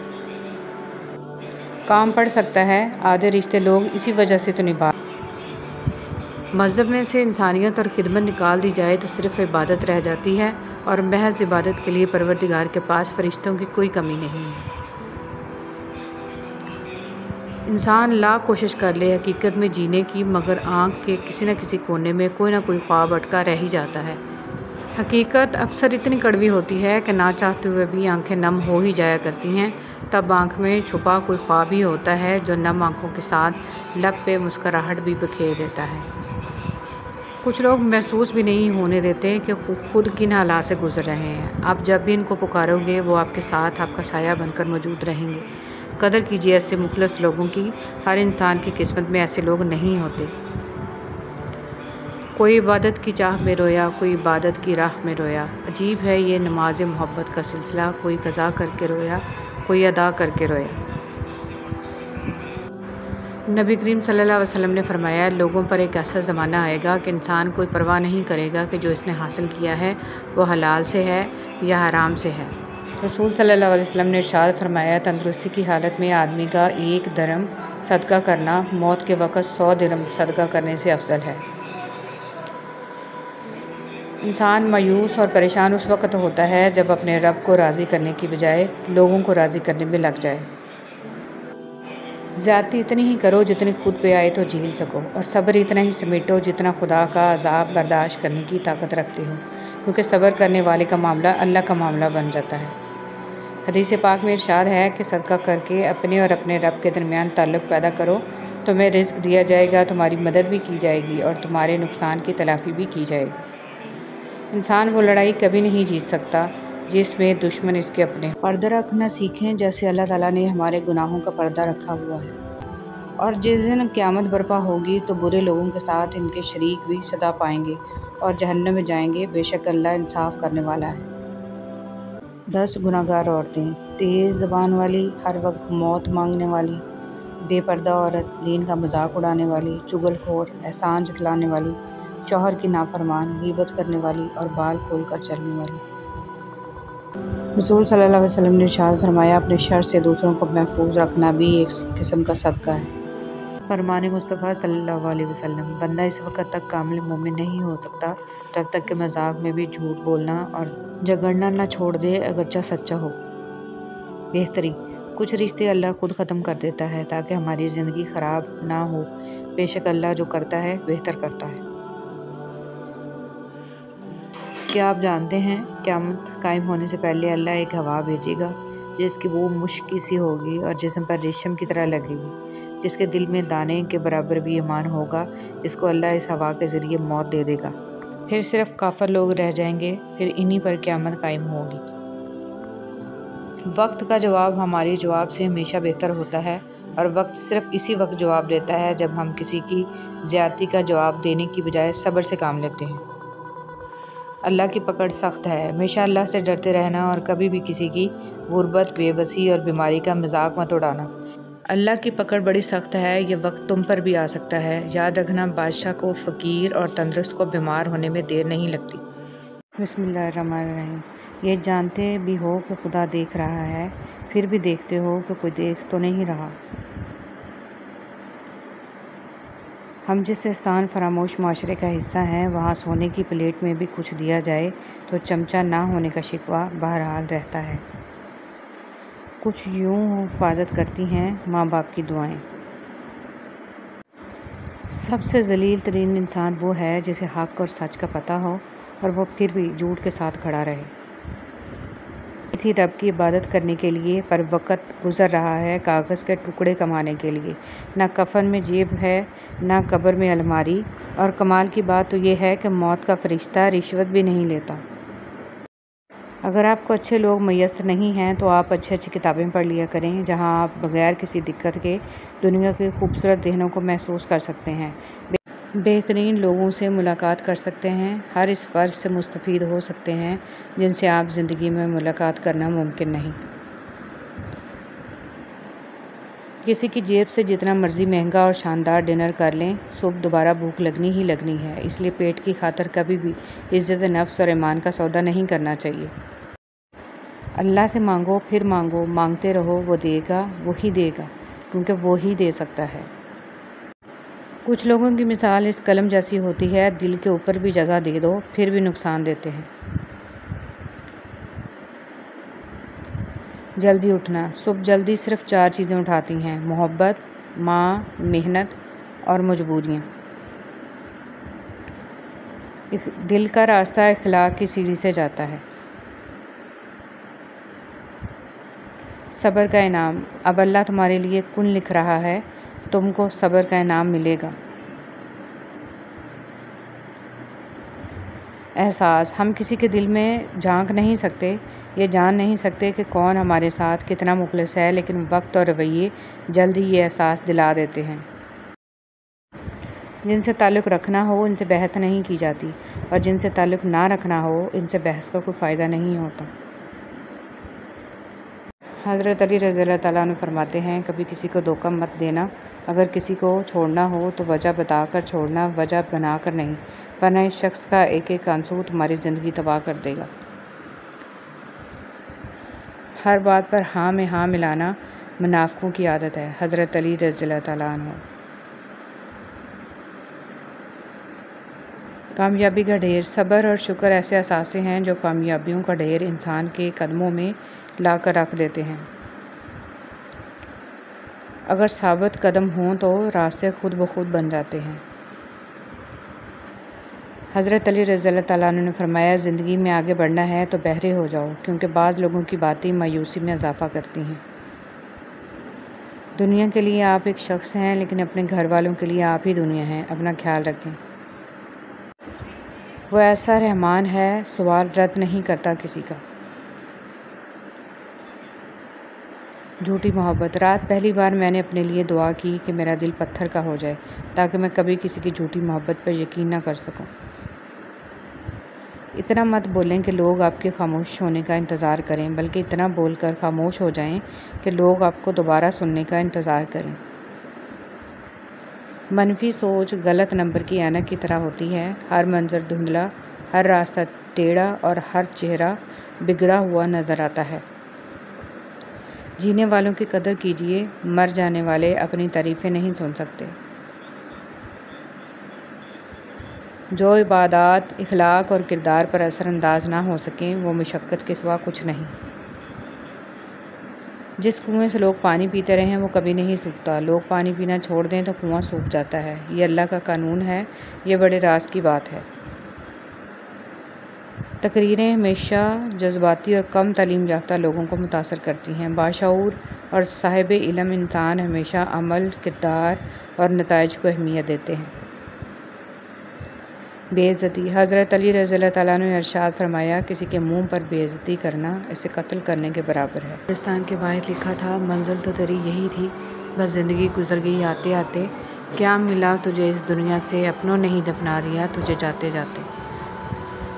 काम पड़ सकता है, आधे रिश्ते लोग इसी वजह से तो निभा। मज़हब में से इंसानियत और खिदमत निकाल दी जाए तो सिर्फ़ इबादत रह जाती है, और महज इबादत के लिए परवरदिगार के पास फ़रिश्तों की कोई कमी नहीं है। इंसान लाख कोशिश कर ले हकीकत में जीने की, मगर आँख के किसी न किसी कोने में कोई ना कोई ख्वाब अटका रह ही जाता है। हकीकत अक्सर इतनी कड़वी होती है कि ना चाहते हुए भी आंखें नम हो ही जाया करती हैं। तब आँख में छुपा कोई ख्वाब ही होता है जो नम आँखों के साथ लब पे मुस्कुराहट भी बिखेर देता है। कुछ लोग महसूस भी नहीं होने देते कि खुद किन हालात से गुजर रहे हैं। आप जब भी इनको पुकारोगे वो आपके साथ आपका साया बनकर मौजूद रहेंगे। कदर कीजिए ऐसे मुखलस लोगों की। हर इंसान की किस्मत में ऐसे लोग नहीं होते। कोई इबादत की चाह में रोया, कोई इबादत की राह में रोया। अजीब है ये नमाज मोहब्बत का सिलसिला, कोई कज़ा करके रोया, कोई अदा करके रोया। नबी करीम सल्लल्लाहु अलैहि वसल्लम ने फरमाया, लोगों पर एक ऐसा ज़माना आएगा कि इंसान कोई परवाह नहीं करेगा कि जो इसने हासिल किया है वो हलाल से है या हराम से है। रसूल सल्लल्लाहु अलैहि वसल्लम ने इरशाद फरमाया, तंदुरुस्ती की हालत में आदमी का 1 दिरहम सदका करना मौत के वक़्त 100 दिरहम सदका करने से अफजल है। इंसान मायूस और परेशान उस वक़्त होता है जब अपने रब को राज़ी करने की बजाय लोगों को राज़ी करने में लग जाए। ज़्यादती इतनी ही करो जितनी खुद पे आए तो झेल सको, और सब्र इतना ही समेटो जितना खुदा का अज़ाब बर्दाश्त करने की ताकत रखते हो, क्योंकि सब्र करने वाले का मामला अल्लाह का मामला बन जाता है। हदीस पाक में इरशाद है कि सदका करके अपने और अपने रब के दरमियान ताल्लुक़ पैदा करो, तुम्हें रिज़्क़ दिया जाएगा, तुम्हारी मदद भी की जाएगी और तुम्हारे नुकसान की तलाफ़ी भी की जाएगी। इंसान वो लड़ाई कभी नहीं जीत सकता जिसमें दुश्मन इसके अपने। पर्दा रखना सीखें जैसे अल्लाह ताला ने हमारे गुनाहों का पर्दा रखा हुआ है। और जिस दिन क़यामत बर्पा होगी तो बुरे लोगों के साथ इनके शरीक भी सदा पाएंगे और जहन्नम में जाएंगे। बेशक अल्लाह इंसाफ करने वाला है। 10 गुनाहगार औरतें। तेज़ ज़बान वाली, हर वक्त मौत मांगने वाली, बेपर्दा औरत, दीन का मजाक उड़ाने वाली, चुगलखोर, एहसान जतलाने वाली, शौहर की नाफरमान, गीबत करने वाली और बाल खोल कर चलने वाली। रसूल सल्लल्लाहु अलैहि वसल्लम ने इरशाद फरमाया, अपने शर से दूसरों को महफूज रखना भी एक किस्म का सदका है। फरमान मुस्तफ़ा सल्लल्लाहु अलैहि वसल्लम, बंदा इस वक्त तक कामिल मोमिन नहीं हो सकता जब तक कि मजाक में भी झूठ बोलना और झगड़ना ना छोड़ दे, अगरचा सच्चा हो। बेहतरी, कुछ रिश्ते अल्लाह खुद ख़त्म कर देता है ताकि हमारी ज़िंदगी ख़राब ना हो। बेशक अल्लाह जो करता है बेहतर करता है। क्या आप जानते हैं क़यामत कायम होने से पहले अल्लाह एक हवा भेजेगा जिसकी वो मुश्क सी होगी और जिस्म पर रेशम की तरह लगेगी, जिसके दिल में दाने के बराबर भी ईमान होगा। इसको अल्लाह इस हवा के ज़रिए मौत दे देगा। फिर सिर्फ काफिर लोग रह जाएंगे, फिर इन्हीं पर क़यामत कायम होगी। वक्त का जवाब हमारी जवाब से हमेशा बेहतर होता है और वक्त सिर्फ इसी वक्त जवाब देता है जब हम किसी की ज़्यादती का जवाब देने की बजाय सब्र से काम लेते हैं। अल्लाह की पकड़ सख्त है। हमेशा अल्लाह से डरते रहना और कभी भी किसी की गुर्बत, बेबसी और बीमारी का मजाक मत उड़ाना। अल्लाह की पकड़ बड़ी सख्त है, ये वक्त तुम पर भी आ सकता है। याद रखना, बादशाह को, फ़कीर और तंदुरुस्त को बीमार होने में देर नहीं लगती। बिस्मिल्लाहिर्रहमानिर्रहीम। ये जानते भी हो कि खुदा देख रहा है, फिर भी देखते हो कि कोई देख तो नहीं रहा। हम जिस एहसान फरामोश माशरे का हिस्सा हैं, वहाँ सोने की प्लेट में भी कुछ दिया जाए तो चमचा ना होने का शिकवा बहरहाल रहता है। कुछ यूँ हिफाजत करती हैं माँ बाप की दुआएं। सबसे ज़लील तरीन इंसान वो है जिसे हक़ और सच का पता हो और वो फिर भी झूठ के साथ खड़ा रहे। थी रब की इबादत करने के लिए, पर वक़्त गुज़र रहा है कागज़ के टुकड़े कमाने के लिए। ना कफ़न में जेब है, ना कब्र में अलमारी। और कमाल की बात तो ये है कि मौत का फ़रिश्ता रिश्वत भी नहीं लेता। अगर आपको अच्छे लोग मैसर नहीं हैं तो आप अच्छी किताबें पढ़ लिया करें, जहां आप बग़ैर किसी दिक्कत के दुनिया के खूबसूरत ज़हनों को महसूस कर सकते हैं, बेहतरीन लोगों से मुलाकात कर सकते हैं, हर इस फ़र्ज़ से मुस्तफ़ीद हो सकते हैं जिनसे आप ज़िंदगी में मुलाकात करना मुमकिन नहीं। किसी की जेब से जितना मर्ज़ी महंगा और शानदार डिनर कर लें, सुबह दोबारा भूख लगनी ही लगनी है। इसलिए पेट की खातर कभी भी इज़्ज़त नफ्स और ईमान का सौदा नहीं करना चाहिए। अल्लाह से मांगो, फिर मांगो, मांगते रहो, वो देगा, वो ही देगा, क्योंकि वो ही दे सकता है। कुछ लोगों की मिसाल इस कलम जैसी होती है, दिल के ऊपर भी जगह दे दो फिर भी नुकसान देते हैं। जल्दी उठना। सुबह जल्दी सिर्फ 4 चीज़ें उठाती हैं: मोहब्बत, माँ, मेहनत और मजबूरियाँ। दिल का रास्ता इखलाक की सीढ़ी से जाता है। सब्र का इनाम। अब अल्लाह तुम्हारे लिए कुन लिख रहा है, तुमको सब्र का इनाम मिलेगा। एहसास। हम किसी के दिल में झांक नहीं सकते, ये जान नहीं सकते कि कौन हमारे साथ कितना मुखलिस है, लेकिन वक्त और रवैये जल्द ही ये एहसास दिला देते हैं। जिनसे ताल्लुक़ रखना हो इनसे बहस नहीं की जाती, और जिनसे ताल्लुक़ ना रखना हो इनसे बहस का कोई फ़ायदा नहीं होता। हज़रत अली रज़ियल्लाहु तआला अन्हु फरमाते हैं, कभी किसी को धोखा मत देना। अगर किसी को छोड़ना हो तो वजह बताकर छोड़ना, वजह बनाकर नहीं, वरना इस शख्स का एक एक आंसू तुम्हारी ज़िंदगी तबाह कर देगा। हर बात पर हाँ में हाँ मिलाना मुनाफ़िकों की आदत है। हज़रत अली रज़ियल्लाहु तआला अन्हु। कामयाबी का ढेर। सब्र और शुक्र ऐसे असासे हैं जो कामयाबियों का ढेर इंसान के कदमों में ला कर रख देते हैं। अगर साबित कदम हों तो रास्ते खुद ब खुद बन जाते हैं। हज़रत अली रज़ियल्लाहु तआला अन्हु ने फरमाया, ज़िंदगी में आगे बढ़ना है तो बहरे हो जाओ, क्योंकि बाज़ लोगों की बातें मायूसी में इजाफ़ा करती हैं। दुनिया के लिए आप एक शख्स हैं, लेकिन अपने घर वालों के लिए आप ही दुनिया हैं। अपना ख्याल रखें। वो ऐसा रहमान है, सवाल रद्द नहीं करता किसी का। झूठी मोहब्बत। रात पहली बार मैंने अपने लिए दुआ की कि मेरा दिल पत्थर का हो जाए, ताकि मैं कभी किसी की झूठी मोहब्बत पर यकीन ना कर सकूं। इतना मत बोलें कि लोग आपके खामोश होने का इंतज़ार करें, बल्कि इतना बोलकर खामोश हो जाएं कि लोग आपको दोबारा सुनने का इंतज़ार करें। मनफी सोच गलत नंबर की ऐनक की तरह होती है। हर मंज़र धुंधला, हर रास्ता टेढ़ा और हर चेहरा बिगड़ा हुआ नज़र आता है। जीने वालों की कदर कीजिए, मर जाने वाले अपनी तारीफ़ें नहीं सुन सकते। जो इबादत, इखलाक और किरदार पर असरअंदाज ना हो सकें वो मशक्क़त के सिवा कुछ नहीं। जिस कुएं से लोग पानी पीते रहे हैं वो कभी नहीं सूखता। लोग पानी पीना छोड़ दें तो कुआं सूख जाता है। ये अल्लाह का कानून है। ये बड़े राज की बात है। तकरीरें हमेशा जज्बाती और कम तालीम याफ्ता लोगों को मुतासर करती हैं। बाशऊर और साहिब इल्म इंसान हमेशा अमल, किरदार और नताइज को अहमियत देते हैं। बेइज्जती। हज़रत अली रज़ियल्लाहु तआला ने इरशाद फरमाया, किसी के मुंह पर बेइज्जती करना इसे कत्ल करने के बराबर है। पाकिस्तान के बाहर लिखा था, मंजिल तो तेरी यही थी, बस ज़िंदगी गुजर गई आते आते। क्या मिला तुझे इस दुनिया से, अपनों ने ही दफना दिया तुझे जाते जाते।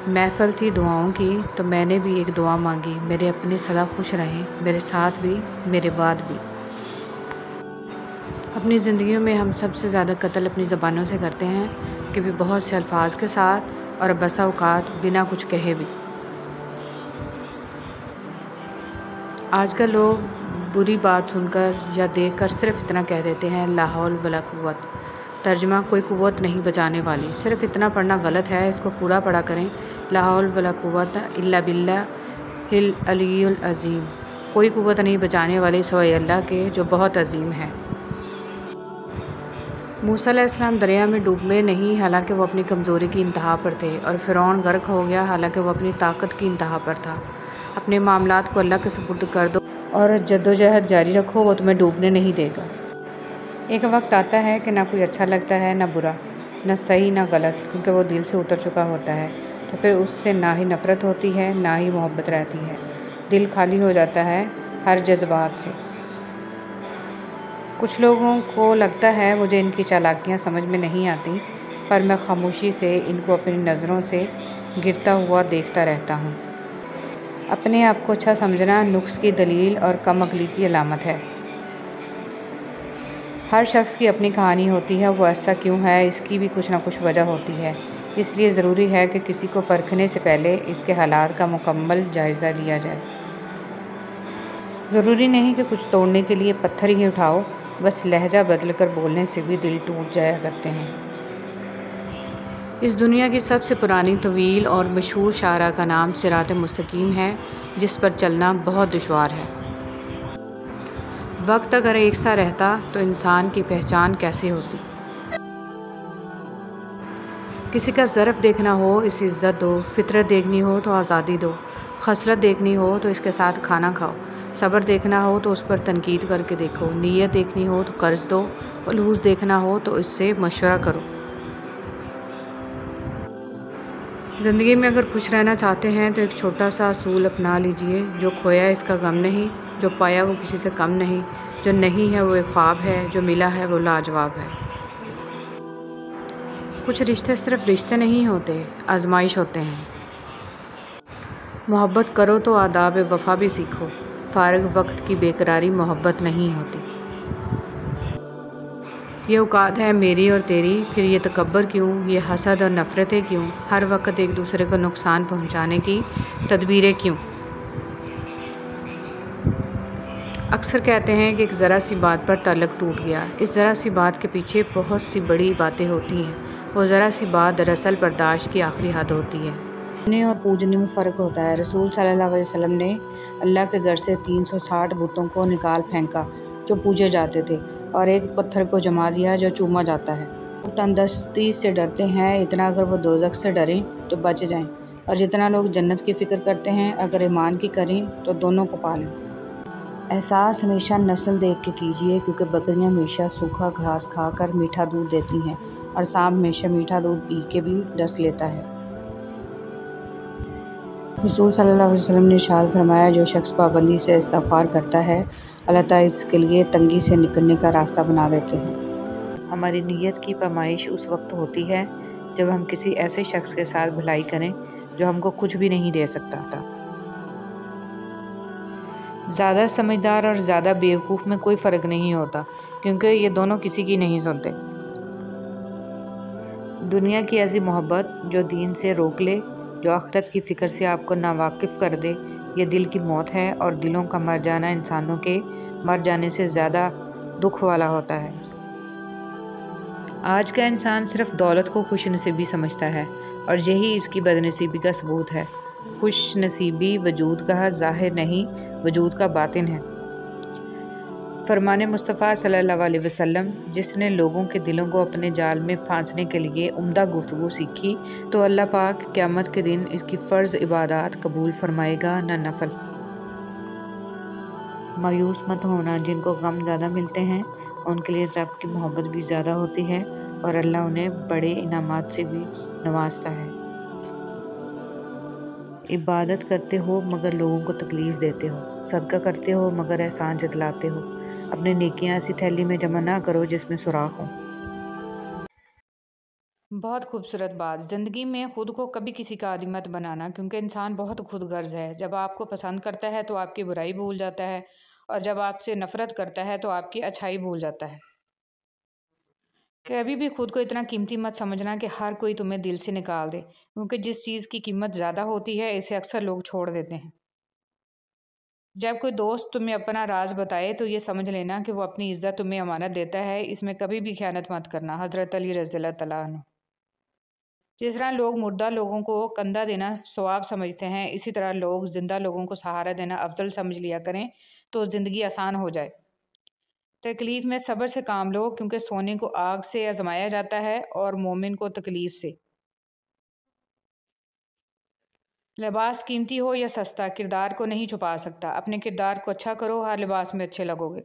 महफिल थी दुआओं की तो मैंने भी एक दुआ मांगी, मेरे अपने सदा खुश रहें, मेरे साथ भी मेरे बाद भी। अपनी ज़िंदगियों में हम सबसे ज़्यादा कत्ल अपनी ज़बानों से करते हैं, कि भी बहुत से अल्फाज के साथ और बसा औकात बिना कुछ कहे भी। आजकल लोग बुरी बात सुनकर या देखकर सिर्फ इतना कह देते हैं, ला हौल वला कुव्वत। तर्जमा, कोई कुव्वत नहीं बचाने वाली। सिर्फ इतना पढ़ना गलत है, इसको पूरा पढ़ा करें, ला हौल वला कुव्वत इल्ला बिल्लाहिल अलीयुल अज़ीम। कोई कुव्वत नहीं बचाने वाली सिवाय अल्लाह के जो बहुत अजीम है। मूसा अलैहिस्सलाम दरिया में डूबे नहीं, हालांकि वो अपनी कमज़ोरी की इंतहा पर थे, और फ़िरौन गर्क हो गया, हालांकि वो अपनी ताकत की इंतहा पर था। अपने मामलात को अल्लाह के सुपुर्द कर दो और जद्दोजहद जारी रखो, वो तुम्हें डूबने नहीं देगा। एक वक्त आता है कि ना कोई अच्छा लगता है, ना बुरा, ना सही ना गलत, क्योंकि वो दिल से उतर चुका होता है। तो फिर उससे ना ही नफ़रत होती है ना ही मोहब्बत रहती है। दिल खाली हो जाता है हर जज्बात से। कुछ लोगों को लगता है मुझे इनकी चालाकियाँ समझ में नहीं आती, पर मैं खामोशी से इनको अपनी नज़रों से गिरता हुआ देखता रहता हूँ। अपने आप को अच्छा समझना नुक्स की दलील और कम अक्ली की अलामत है। हर शख्स की अपनी कहानी होती है, वो ऐसा क्यों है इसकी भी कुछ ना कुछ वजह होती है। इसलिए ज़रूरी है कि किसी को परखने से पहले इसके हालात का मुकम्मल जायज़ा लिया जाए। ज़रूरी नहीं कि कुछ तोड़ने के लिए पत्थर ही उठाओ, बस लहजा बदल कर बोलने से भी दिल टूट जाया करते हैं। इस दुनिया की सबसे पुरानी, तवील और मशहूर शायरा का नाम सिरात मुस्तकीम है, जिस पर चलना बहुत दुश्वार है। वक्त अगर एक सा रहता तो इंसान की पहचान कैसे होती। किसी का ज़रफ़ देखना हो इसे इज़्ज़त दो, फितरत देखनी हो तो आज़ादी दो, खसलत देखनी हो तो इसके साथ खाना खाओ, सब्र देखना हो तो उस पर तनकीद करके देखो, नीयत देखनी हो तो कर्ज दो, फलूस देखना हो तो इससे मशवरा करो। ज़िंदगी में अगर खुश रहना चाहते हैं तो एक छोटा सा असूल अपना लीजिए, जो खोया इसका गम नहीं, जो पाया वो किसी से कम नहीं, जो नहीं है वो एक ख्वाब है, जो मिला है वो लाजवाब है। कुछ रिश्ते सिर्फ रिश्ते नहीं होते, आजमाइश होते हैं। मोहब्बत करो तो आदाब वफ़ा भी सीखो, फ़ारिग वक्त की बेकरारी मोहब्बत नहीं होती। ये औकात है मेरी और तेरी, फिर ये तकब्बर क्यों, ये हसद और नफ़रतें क्यों, हर वक्त एक दूसरे को नुकसान पहुंचाने की तदबीरें क्यों। अक्सर कहते हैं कि एक ज़रा सी बात पर ताल्लुक़ टूट गया। इस ज़रा सी बात के पीछे बहुत सी बड़ी बातें होती हैं। वो ज़रा सी बात दरअसल बर्दाश्त की आखिरी हद होती है। पूजने और पूजने में फ़र्क होता है। रसूल सल्लल्लाहु अलैहि वसल्लम ने अल्लाह के घर से 360 बुतों को निकाल फेंका जो पूजे जाते थे, और एक पत्थर को जमा दिया जो चूमा जाता है। वो तंदुरुस्ती से डरते हैं, इतना अगर वो दोज़ख से डरें तो बच जाएं, और जितना लोग जन्नत की फ़िक्र करते हैं अगर ईमान की करें तो दोनों को पालें। एहसास हमेशा नस्ल देख के कीजिए, क्योंकि बकरियां हमेशा सूखा घास खाकर मीठा दूध देती हैं, और सांप हमेशा मीठा दूध पी के भी डस लेता है। रसूल सल्लल्लाहु अलैहि वसल्लम ने इरशाद फरमाया, जो शख्स पाबंदी से इस्तिग़फ़ार करता है अल्लाह ताला इसके लिए तंगी से निकलने का रास्ता बना देते हैं। हमारी नीयत की पैमाइश उस वक्त होती है जब हम किसी ऐसे शख्स के साथ भलाई करें जो हमको कुछ भी नहीं दे सकता। ज़्यादा समझदार और ज़्यादा बेवकूफ़ में कोई फ़र्क नहीं होता, क्योंकि ये दोनों किसी की नहीं सुनते। दुनिया की ऐसी मोहब्बत जो दीन से रोक ले, जो आखिरत की फ़िक्र से आपको नावाकिफ़ कर दे, ये दिल की मौत है, और दिलों का मर जाना इंसानों के मर जाने से ज़्यादा दुख वाला होता है। आज का इंसान सिर्फ दौलत को खुशनसीबी समझता है और यही इसकी बदनसीबी का सबूत है। खुशनसीबी वजूद का ज़ाहिर नहीं, वजूद का बातिन है। फरमाने मुस्तफ़ा सल्लल्लाहु अलैहि वसल्लम, जिसने लोगों के दिलों को अपने जाल में फांसने के लिए उम्दा गुफ्तगू सीखी तो अल्लाह पाक क़यामत के दिन इसकी फ़र्ज़ इबादत कबूल फरमाएगा न नफल। मायूस मत होना, जिनको गम ज़्यादा मिलते हैं उनके लिए रब की मोहब्बत भी ज़्यादा होती है और अल्लाह उन्हें बड़े इनामात से भी नवाजता है। इबादत करते हो मगर लोगों को तकलीफ़ देते हो, सदका करते हो मगर एहसान जतलाते हो। अपनी नेकियां ऐसी थैली में जमा ना करो जिसमें सुराख हो। बहुत खूबसूरत बात। ज़िंदगी में ख़ुद को कभी किसी का आदी मत बनाना, क्योंकि इंसान बहुत खुदगर्ज़ है। जब आपको पसंद करता है तो आपकी बुराई भूल जाता है और जब आपसे नफ़रत करता है तो आपकी अच्छाई भूल जाता है। कभी भी खुद को इतना कीमती मत समझना कि हर कोई तुम्हें दिल से निकाल दे, क्योंकि जिस चीज़ की कीमत ज़्यादा होती है इसे अक्सर लोग छोड़ देते हैं। जब कोई दोस्त तुम्हें अपना राज बताए तो ये समझ लेना कि वो अपनी इज्जत तुम्हें अमानत देता है। इसमें कभी भी ख़यानत मत करना। हज़रत अली रज़ियल्लाहु तआला अन्हु। जिस तरह लोग मुर्दा लोगों को कंधा देना सवाब समझते हैं, इसी तरह लोग ज़िंदा लोगों को सहारा देना अफजल समझ लिया करें तो ज़िंदगी आसान हो जाए। तकलीफ़ में सब्र से काम लो, क्योंकि सोने को आग से आजमाया जाता है और मोमिन को तकलीफ़ से। लिबास कीमती हो या सस्ता, किरदार को नहीं छुपा सकता। अपने किरदार को अच्छा करो, हर लिबास में अच्छे लगोगे।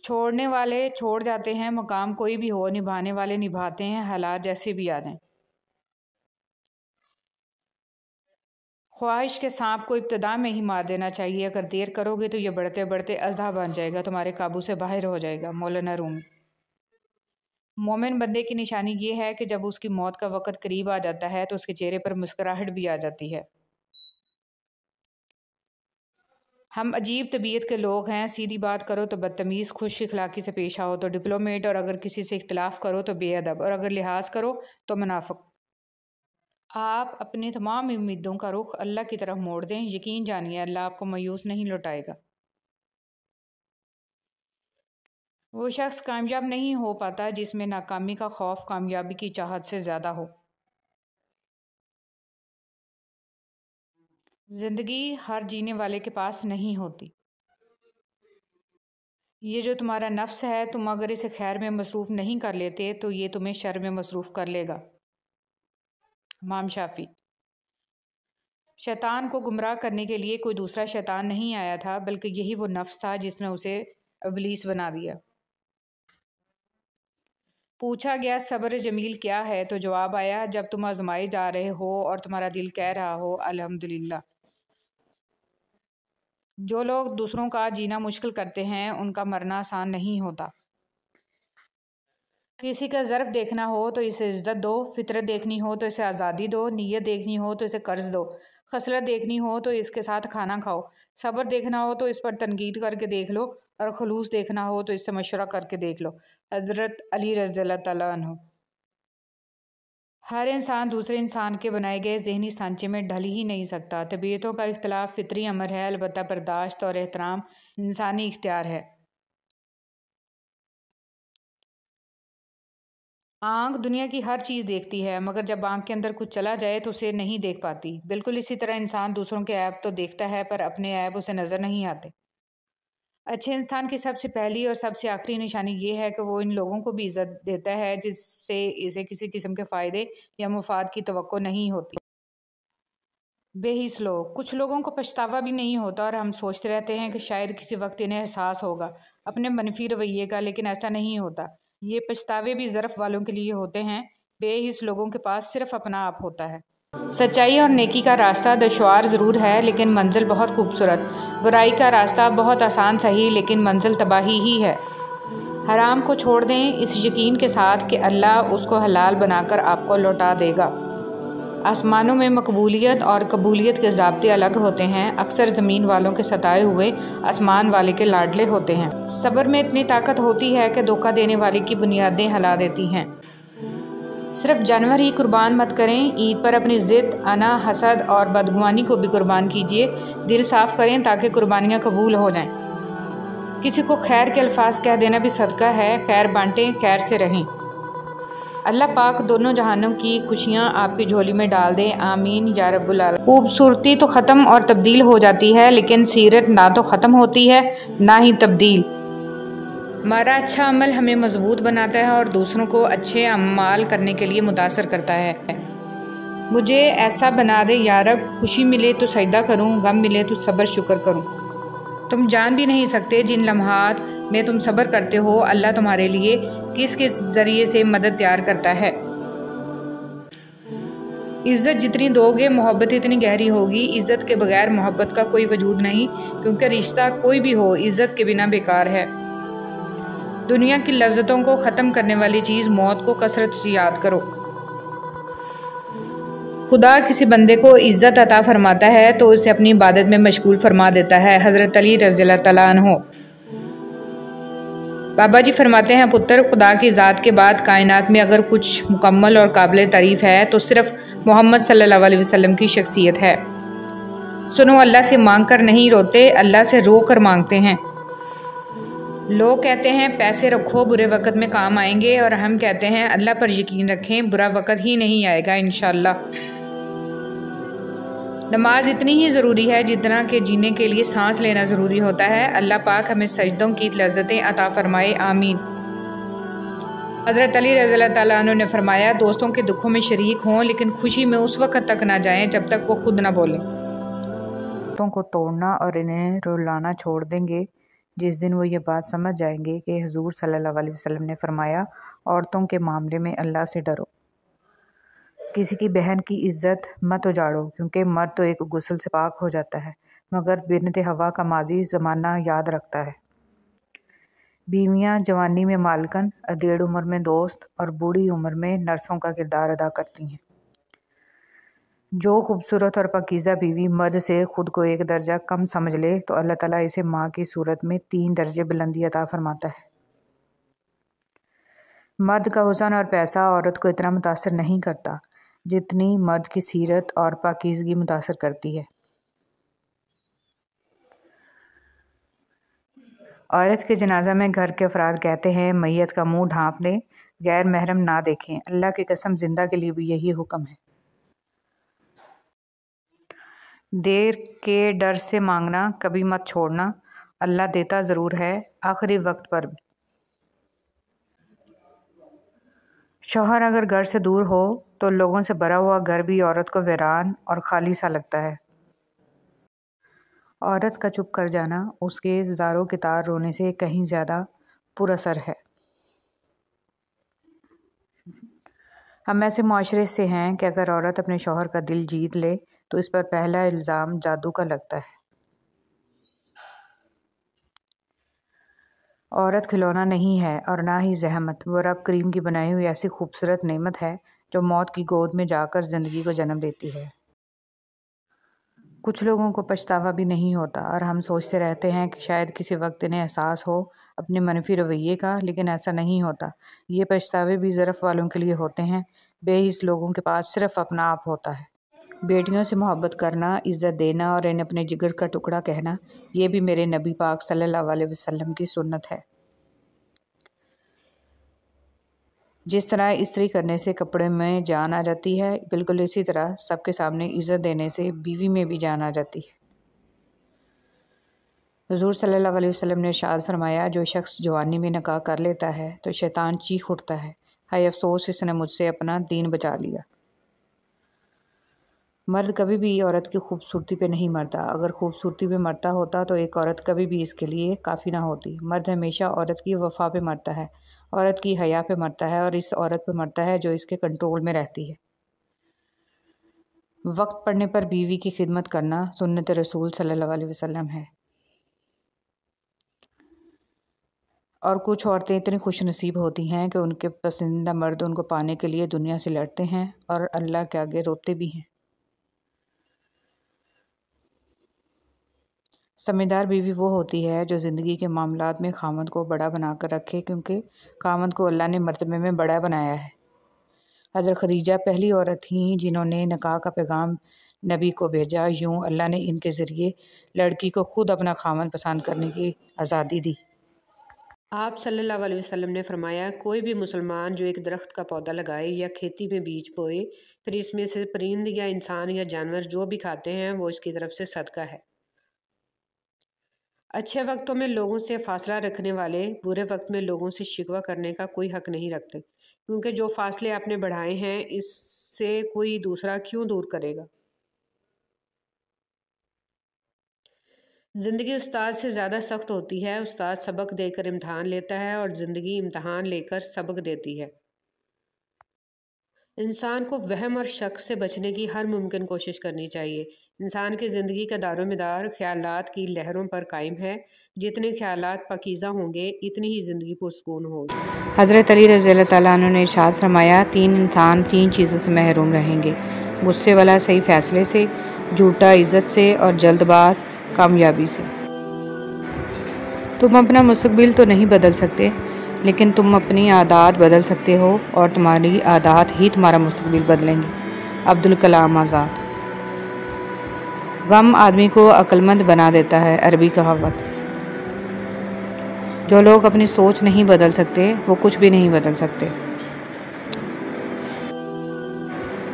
छोड़ने वाले छोड़ जाते हैं, मुकाम कोई भी हो, निभाने वाले निभाते हैं, हालात जैसे भी आ जाएं। ख्वाहिश के सांप को इब्तिदा में ही मार देना चाहिए। अगर देर करोगे तो ये बढ़ते बढ़ते अज़ा बन जाएगा, तुम्हारे काबू से बाहर हो जाएगा। मौलाना रूमी। मोमिन बंदे की निशानी ये है कि जब उसकी मौत का वक़्त करीब आ जाता है तो उसके चेहरे पर मुस्कुराहट भी आ जाती है। हम अजीब तबीयत के लोग हैं। सीधी बात करो तो बदतमीज़, खुश इखलाकी से पेश आओ तो डिप्लोमेट, और अगर किसी से इख्तिलाफ़ करो तो बेअदब, और अगर लिहाज करो तो मुनाफ़िक। आप अपनी तमाम उम्मीदों का रुख अल्लाह की तरफ मोड़ दें। यकीन जानिए अल्लाह आपको मायूस नहीं लौटाएगा। वो शख्स कामयाब नहीं हो पाता जिसमें नाकामी का खौफ कामयाबी की चाहत से ज़्यादा हो। ज़िंदगी हर जीने वाले के पास नहीं होती। ये जो तुम्हारा नफ्स है, तुम अगर इसे खैर में मसरूफ़ नहीं कर लेते तो ये तुम्हें शर में मसरूफ़ कर लेगा। इमाम शाफ़ी। शैतान को गुमराह करने के लिए कोई दूसरा शैतान नहीं आया था, बल्कि यही वो नफ्स था जिसने उसे इब्लीस बना दिया। पूछा गया सब्र जमील क्या है, तो जवाब आया, जब तुम आजमाए जा रहे हो और तुम्हारा दिल कह रहा हो अल्हम्दुलिल्लाह। जो लोग दूसरों का जीना मुश्किल करते हैं उनका मरना आसान नहीं होता। किसी का ज़र्फ़ देखना हो तो इसे इज़्ज़त दो, फ़ितरत देखनी हो तो इसे आज़ादी दो, नीयत देखनी हो तो इसे कर्ज़ दो, खसलत देखनी हो तो इसके साथ खाना खाओ, सब्र देखना हो तो इस पर तनकीद करके देख लो, और खलूस देखना हो तो इससे मशवरा करके देख लो। हज़रत अली रज़ियल्लाहु तआला अन्हु। हर इंसान दूसरे इंसान के बनाए गए ज़हनी सांचे में ढल ही नहीं सकता। तबीयतों का इख्तिलाफ़ फ़ितरी अमर है, अलबत्ता बर्दाश्त और एहतराम इंसानी इख्तियार है। आँख दुनिया की हर चीज़ देखती है, मगर जब आँख के अंदर कुछ चला जाए तो उसे नहीं देख पाती। बिल्कुल इसी तरह इंसान दूसरों के ऐब तो देखता है, पर अपने ऐब उसे नज़र नहीं आते। अच्छे इंसान की सबसे पहली और सबसे आखिरी निशानी ये है कि वो इन लोगों को भी इज़्ज़त देता है जिससे इसे किसी किस्म के फ़ायदे या मुफाद की तवक्को नहीं होती। बेहिस लोग। कुछ लोगों को पछतावा भी नहीं होता और हम सोचते रहते हैं कि शायद किसी वक्त इन्हें एहसास होगा अपने मनफी रवैये का, लेकिन ऐसा नहीं होता। ये पछतावे भी ज़र्फ़ वालों के लिए होते हैं। बेहिस लोगों के पास सिर्फ अपना आप होता है। सच्चाई और नेकी का रास्ता दुश्वार ज़रूर है, लेकिन मंजिल बहुत खूबसूरत। बुराई का रास्ता बहुत आसान सही, लेकिन मंजिल तबाही ही है। हराम को छोड़ दें इस यकीन के साथ कि अल्लाह उसको हलाल बनाकर आपको लौटा देगा। आसमानों में मकबूलियत और कबूलियत के ज़ाब्ते अलग होते हैं। अक्सर ज़मीन वालों के सताए हुए आसमान वाले के लाडले होते हैं। सब्र में इतनी ताकत होती है कि धोखा देने वाले की बुनियादें हिला देती हैं। सिर्फ जानवर ही कुर्बान मत करें। ईद पर अपनी ज़िद, अना, हसद और बदगुमानी को भी कुर्बान कीजिए। दिल साफ़ करें ताकि कुर्बानियाँ कबूल हो जाएं। किसी को खैर के अल्फाज कह देना भी सदका है। खैर बांटें, खैर से रहें। अल्लाह पाक दोनों जहानों की खुशियाँ आपकी झोली में डाल दे, आमीन या रब्बुल आलमीन। खूबसूरती तो ख़त्म और तब्दील हो जाती है, लेकिन सीरत ना तो ख़त्म होती है ना ही तब्दील। हमारा अच्छा अमल हमें मजबूत बनाता है और दूसरों को अच्छे अमाल करने के लिए मुतासर करता है। मुझे ऐसा बना दे या रब, खुशी मिले तो सजदा करूं, गम मिले तो सब्र शुक्र करूं। तुम जान भी नहीं सकते जिन लम्हात में तुम सब्र करते हो अल्लाह तुम्हारे लिए किस किस ज़रिए से मदद तैयार करता है। इज़्ज़त जितनी दोगे मोहब्बत इतनी गहरी होगी। इज़्ज़त के बगैर मोहब्बत का कोई वजूद नहीं, क्योंकि रिश्ता कोई भी हो इज़्ज़त के बिना बेकार है। दुनिया की लज्जतों को ख़त्म करने वाली चीज़ मौत को कसरत से याद करो। खुदा किसी बंदे को इज़्ज़त अता फरमाता है तो उसे अपनी इबादत में मशगूल फरमा देता है। हज़रत अली रज़ियल्लाहु तआला अन्हु। बाबा जी फरमाते हैं, पुत्र, खुदा की ज़ात के बाद कायनात में अगर कुछ मुकम्मल और काबिल तारीफ़ है तो सिर्फ़ मोहम्मद सल्लल्लाहु अलैहि वसल्लम की शख्सियत है। सुनो, अल्लाह से मांग कर नहीं रोते, अल्लाह से रो कर मांगते हैं। लोग कहते हैं पैसे रखो बुरे वक़्त में काम आएंगे, और हम कहते हैं अल्लाह पर यकीन रखें, बुरा वक़्त ही नहीं आएगा इंशाअल्लाह। नमाज इतनी ही ज़रूरी है जितना कि जीने के लिए सांस लेना ज़रूरी होता है। अल्लाह पाक हमें सजदों की लज़्ज़तें अता फरमाए, आमीन। हज़रत अली रज़ियल्लाहु तआला अन्हु ने फरमाया, दोस्तों के दुखों में शरीक हों, लेकिन खुशी में उस वक़्त तक ना जाएं जब तक वो खुद ना बोलें। दोस्तों को तोड़ना और इन्हें रुलाना छोड़ देंगे जिस दिन वो ये बात समझ जाएंगे कि हुज़ूर सल्लल्लाहु अलैहि वसल्लम ने फरमाया, औरतों के मामले में अल्लाह से डरो। किसी की बहन की इज्जत मत उजाड़ो, क्योंकि मर्द तो एक गुस्ल से पाक हो जाता है, मगर बिन्त हवा का माजी ज़माना याद रखता है। बीवियाँ जवानी में मालकन, अधेड़ उम्र में दोस्त और बूढ़ी उम्र में नर्सों का किरदार अदा करती हैं। जो खूबसूरत और पाकीज़ा बीवी मर्द से खुद को एक दर्जा कम समझ ले तो अल्लाह ताला इसे माँ की सूरत में 3 दर्जे बुलंदी अता फरमाता है। मर्द का हुस्न और पैसा औरत को इतना मुतासर नहीं करता जितनी मर्द की सीरत और पाकीज़गी मुतासर करती है। औरत के जनाजा में घर के अफराद कहते हैं, मैयत का मुंह ढांप लें, गैर महरम ना देखें। अल्लाह की कसम, जिंदा के लिए भी यही हुक्म है। देर के डर से मांगना कभी मत छोड़ना, अल्लाह देता ज़रूर है आखिरी वक्त पर भी। शौहर अगर घर से दूर हो तो लोगों से भरा हुआ घर भी औरत को वीरान और खाली सा लगता है। औरत का चुप कर जाना उसके ज़ारों के तार रोने से कहीं ज़्यादा पुरअसर है। हम ऐसे मुआशरे से हैं कि अगर औरत अपने शौहर का दिल जीत ले तो इस पर पहला इल्ज़ाम जादू का लगता है। औरत खिलौना नहीं है और ना ही जहमत, वो रब करीम की बनाई हुई ऐसी खूबसूरत नेमत है जो मौत की गोद में जाकर ज़िंदगी को जन्म देती है। कुछ लोगों को पछतावा भी नहीं होता और हम सोचते रहते हैं कि शायद किसी वक्त इन्हें एहसास हो अपने मनफी रवैये का, लेकिन ऐसा नहीं होता। ये पछतावे भी ज़रफ़ वालों के लिए होते हैं। बेहिस लोगों के पास सिर्फ अपना आप होता है। बेटियों से मोहब्बत करना, इज़्ज़त देना और इन्हें अपने जिगर का टुकड़ा कहना, ये भी मेरे नबी पाक सल्लल्लाहु अलैहि वसल्लम की सुन्नत है। जिस तरह इस्त्री करने से कपड़े में जान आ जाती है, बिल्कुल इसी तरह सबके सामने इज़्ज़त देने से बीवी में भी जान आ जाती है। हुज़ूर सल्लल्लाहु अलैहि वसल्लम ने इरशाद फरमाया, जो शख्स जवानी में निकाह कर लेता है तो शैतान चीख उठता है, हाय अफसोस, इसने मुझसे अपना दीन बचा लिया। मर्द कभी भी औरत की खूबसूरती पे नहीं मरता। अगर खूबसूरती पे मरता होता तो एक औरत कभी भी इसके लिए काफ़ी ना होती। मर्द हमेशा औरत की वफ़ा पे मरता है, औरत की हया पे मरता है और इस औरत पे मरता है जो इसके कंट्रोल में रहती है। वक्त पड़ने पर बीवी की खिदमत करना सुन्नत रसूल सल्लल्लाहु अलैहि वसल्लम है। और कुछ औरतें इतनी खुश नसीब होती हैं कि उनके पसंदीदा मर्द उनको पाने के लिए दुनिया से लड़ते हैं और अल्लाह के आगे रोते भी हैं। समझदार बीवी वो होती है जो ज़िंदगी के मामलात में खामद को बड़ा बना कर रखे, क्योंकि खामद को अल्लाह ने मर्तबे में बड़ा बनाया है। हज़रत खदीजा पहली औरत थी जिन्होंने निकाह का पैगाम नबी को भेजा। यूँ अल्लाह ने इनके ज़रिए लड़की को खुद अपना खामद पसंद करने की आज़ादी दी। आप सल्लल्लाहु अलैहि वसल्लम ने फरमाया, कोई भी मुसलमान जो एक दरख्त का पौधा लगाए या खेती में बीज बोए, फिर इसमें से परिंद या इंसान या जानवर जो भी खाते हैं वो इसकी तरफ से सदका है। अच्छे वक्तों में लोगों से फासला रखने वाले बुरे वक्त में लोगों से शिकवा करने का कोई हक नहीं रखते, क्योंकि जो फासले आपने बढ़ाए हैं इससे कोई दूसरा क्यों दूर करेगा। ज़िंदगी उस्ताद से ज़्यादा सख्त होती है। उस्ताद सबक देकर इम्तहान लेता है और ज़िंदगी इम्तहान लेकर सबक देती है। इंसान को वहम और शक से बचने की हर मुमकिन कोशिश करनी चाहिए। इंसान की ज़िंदगी का दारोमदार ख़यालात की लहरों पर कायम है। जितने ख़यालात पाकीज़ा होंगे इतनी ही ज़िंदगी पुरसकून होगी। हज़रत अली रज़ी अल्लाह तआला अन्हु ने इरशाद फरमाया, 3 इंसान 3 चीज़ों से महरूम रहेंगे, गुस्से वाला सही फ़ैसले से, झूठा इज़्ज़त से और जल्दबाज कामयाबी से। तुम अपना मुस्तकबिल तो नहीं बदल सकते, लेकिन तुम अपनी आदत बदल सकते हो और तुम्हारी आदत ही तुम्हारा मुस्तकबिल बदलेंगी। अब्दुल कलाम आज़ाद। गम आदमी को अक्लमंद बना देता है, अरबी कहावत। जो लोग अपनी सोच नहीं बदल सकते वो कुछ भी नहीं बदल सकते।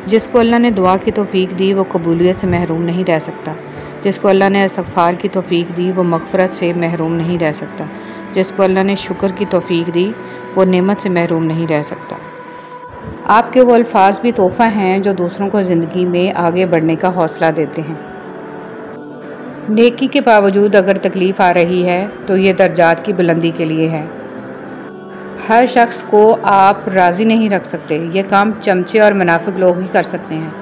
जिसको अल्लाह ने दुआ की तौफीक दी वो कबूलियत से महरूम नहीं रह सकता। जिसको अल्लाह ने इस्तग़फ़ार की तौफीक दी वो मग़फ़िरत से महरूम नहीं रह सकता। जिसको अल्लाह ने शुक्र की तौफीक दी वो नेमत से महरूम नहीं रह सकता। आपके वो अल्फाज भी तोहफ़ा हैं जो दूसरों को ज़िंदगी में आगे बढ़ने का हौसला देते हैं। नेकी के बावजूद अगर तकलीफ़ आ रही है तो ये दर्जात की बुलंदी के लिए है। हर शख्स को आप राज़ी नहीं रख सकते। ये काम चमचे और मुनाफिक लोग ही कर सकते हैं।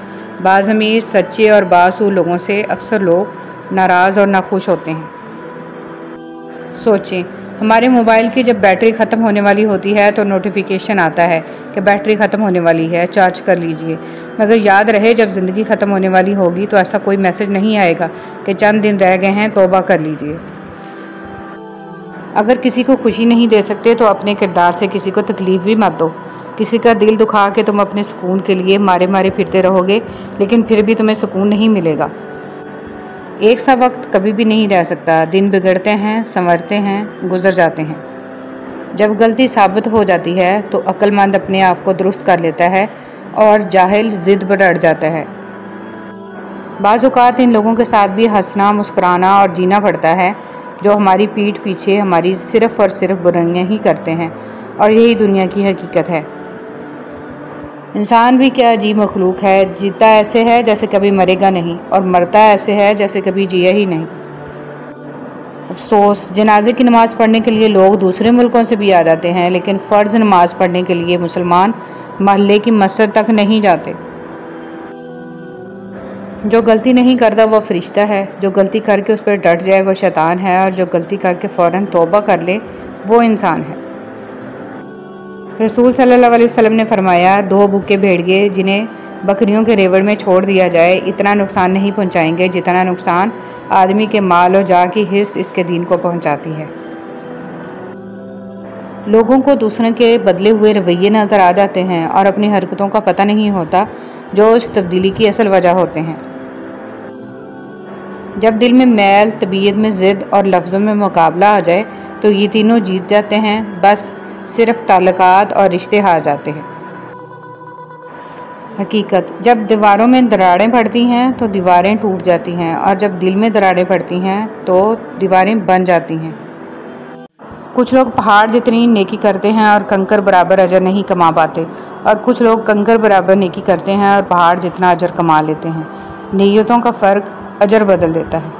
बाज़ अमीर, सच्चे और बासूल लोगों से अक्सर लोग नाराज़ और नाखुश होते हैं। सोचें, हमारे मोबाइल की जब बैटरी ख़त्म होने वाली होती है तो नोटिफिकेशन आता है कि बैटरी ख़त्म होने वाली है, चार्ज कर लीजिए। मगर याद रहे, जब ज़िंदगी ख़त्म होने वाली होगी तो ऐसा कोई मैसेज नहीं आएगा कि चंद दिन रह गए हैं, तौबा कर लीजिए। अगर किसी को खुशी नहीं दे सकते तो अपने किरदार से किसी को तकलीफ़ भी मत दो। किसी का दिल दुखा के तुम अपने सुकून के लिए मारे मारे फिरते रहोगे, लेकिन फिर भी तुम्हें सुकून नहीं मिलेगा। एक सा वक्त कभी भी नहीं रह सकता। दिन बिगड़ते हैं, संवरते हैं, गुजर जाते हैं। जब गलती साबित हो जाती है तो अक्लमंद अपने आप को दुरुस्त कर लेता है और जाहिल ज़िद पर अड़ जाता है। बाज़ औक़ात इन लोगों के साथ भी हंसना, मुस्कुराना और जीना पड़ता है जो हमारी पीठ पीछे हमारी सिर्फ़ और सिर्फ बुराइयां ही करते हैं, और यही दुनिया की हकीकत है। इंसान भी क्या अजीब मखलूक है। जीता ऐसे है जैसे कभी मरेगा नहीं, और मरता ऐसे है जैसे कभी जिया ही नहीं। अफसोस, जनाजे की नमाज़ पढ़ने के लिए लोग दूसरे मुल्कों से भी आ जाते हैं, लेकिन फ़र्ज़ नमाज़ पढ़ने के लिए मुसलमान महल्ले की मस्जिद तक नहीं जाते। जो गलती नहीं करता वो फ़रिश्ता है, जो गलती करके उस पर डट जाए वो शैतान है, और जो गलती करके फ़ौरन तौबा कर ले वो इंसान है। रसूल सल्लल्लाहु अलैहि वसल्लम ने फरमाया, 2 भूखे भेड़िए जिन्हें बकरियों के रेवड़ में छोड़ दिया जाए इतना नुकसान नहीं पहुंचाएंगे जितना नुकसान आदमी के माल और जा की हिर्स इसके दीन को पहुंचाती है। लोगों को दूसरों के बदले हुए रवैये नज़र आ जाते हैं और अपनी हरकतों का पता नहीं होता जो इस तब्दीली की असल वजह होते हैं। जब दिल में मैल, तबीयत में ज़िद और लफ्ज़ों में मुकाबला आ जाए तो ये तीनों जीत जाते हैं। बस सिर्फ ताल्लुकात और रिश्ते हार जाते हैं। हकीकत, जब दीवारों में दरारें पड़ती हैं तो दीवारें टूट जाती हैं, और जब दिल में दरारें पड़ती हैं तो दीवारें बन जाती हैं। कुछ लोग पहाड़ जितनी नेकी करते हैं और कंकर बराबर अजर नहीं कमा पाते, और कुछ लोग कंकर बराबर नेकी करते हैं और पहाड़ जितना अजर कमा लेते हैं। नीयतों का फ़र्क अजर बदल देता है।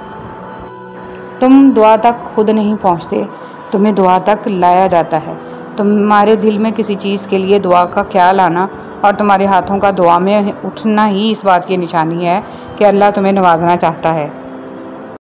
तुम दुआ तक खुद नहीं पहुँचते, तुम्हें दुआ तक लाया जाता है। तुम्हारे दिल में किसी चीज़ के लिए दुआ का ख्याल आना और तुम्हारे हाथों का दुआ में उठना ही इस बात की निशानी है कि अल्लाह तुम्हें नवाजना चाहता है।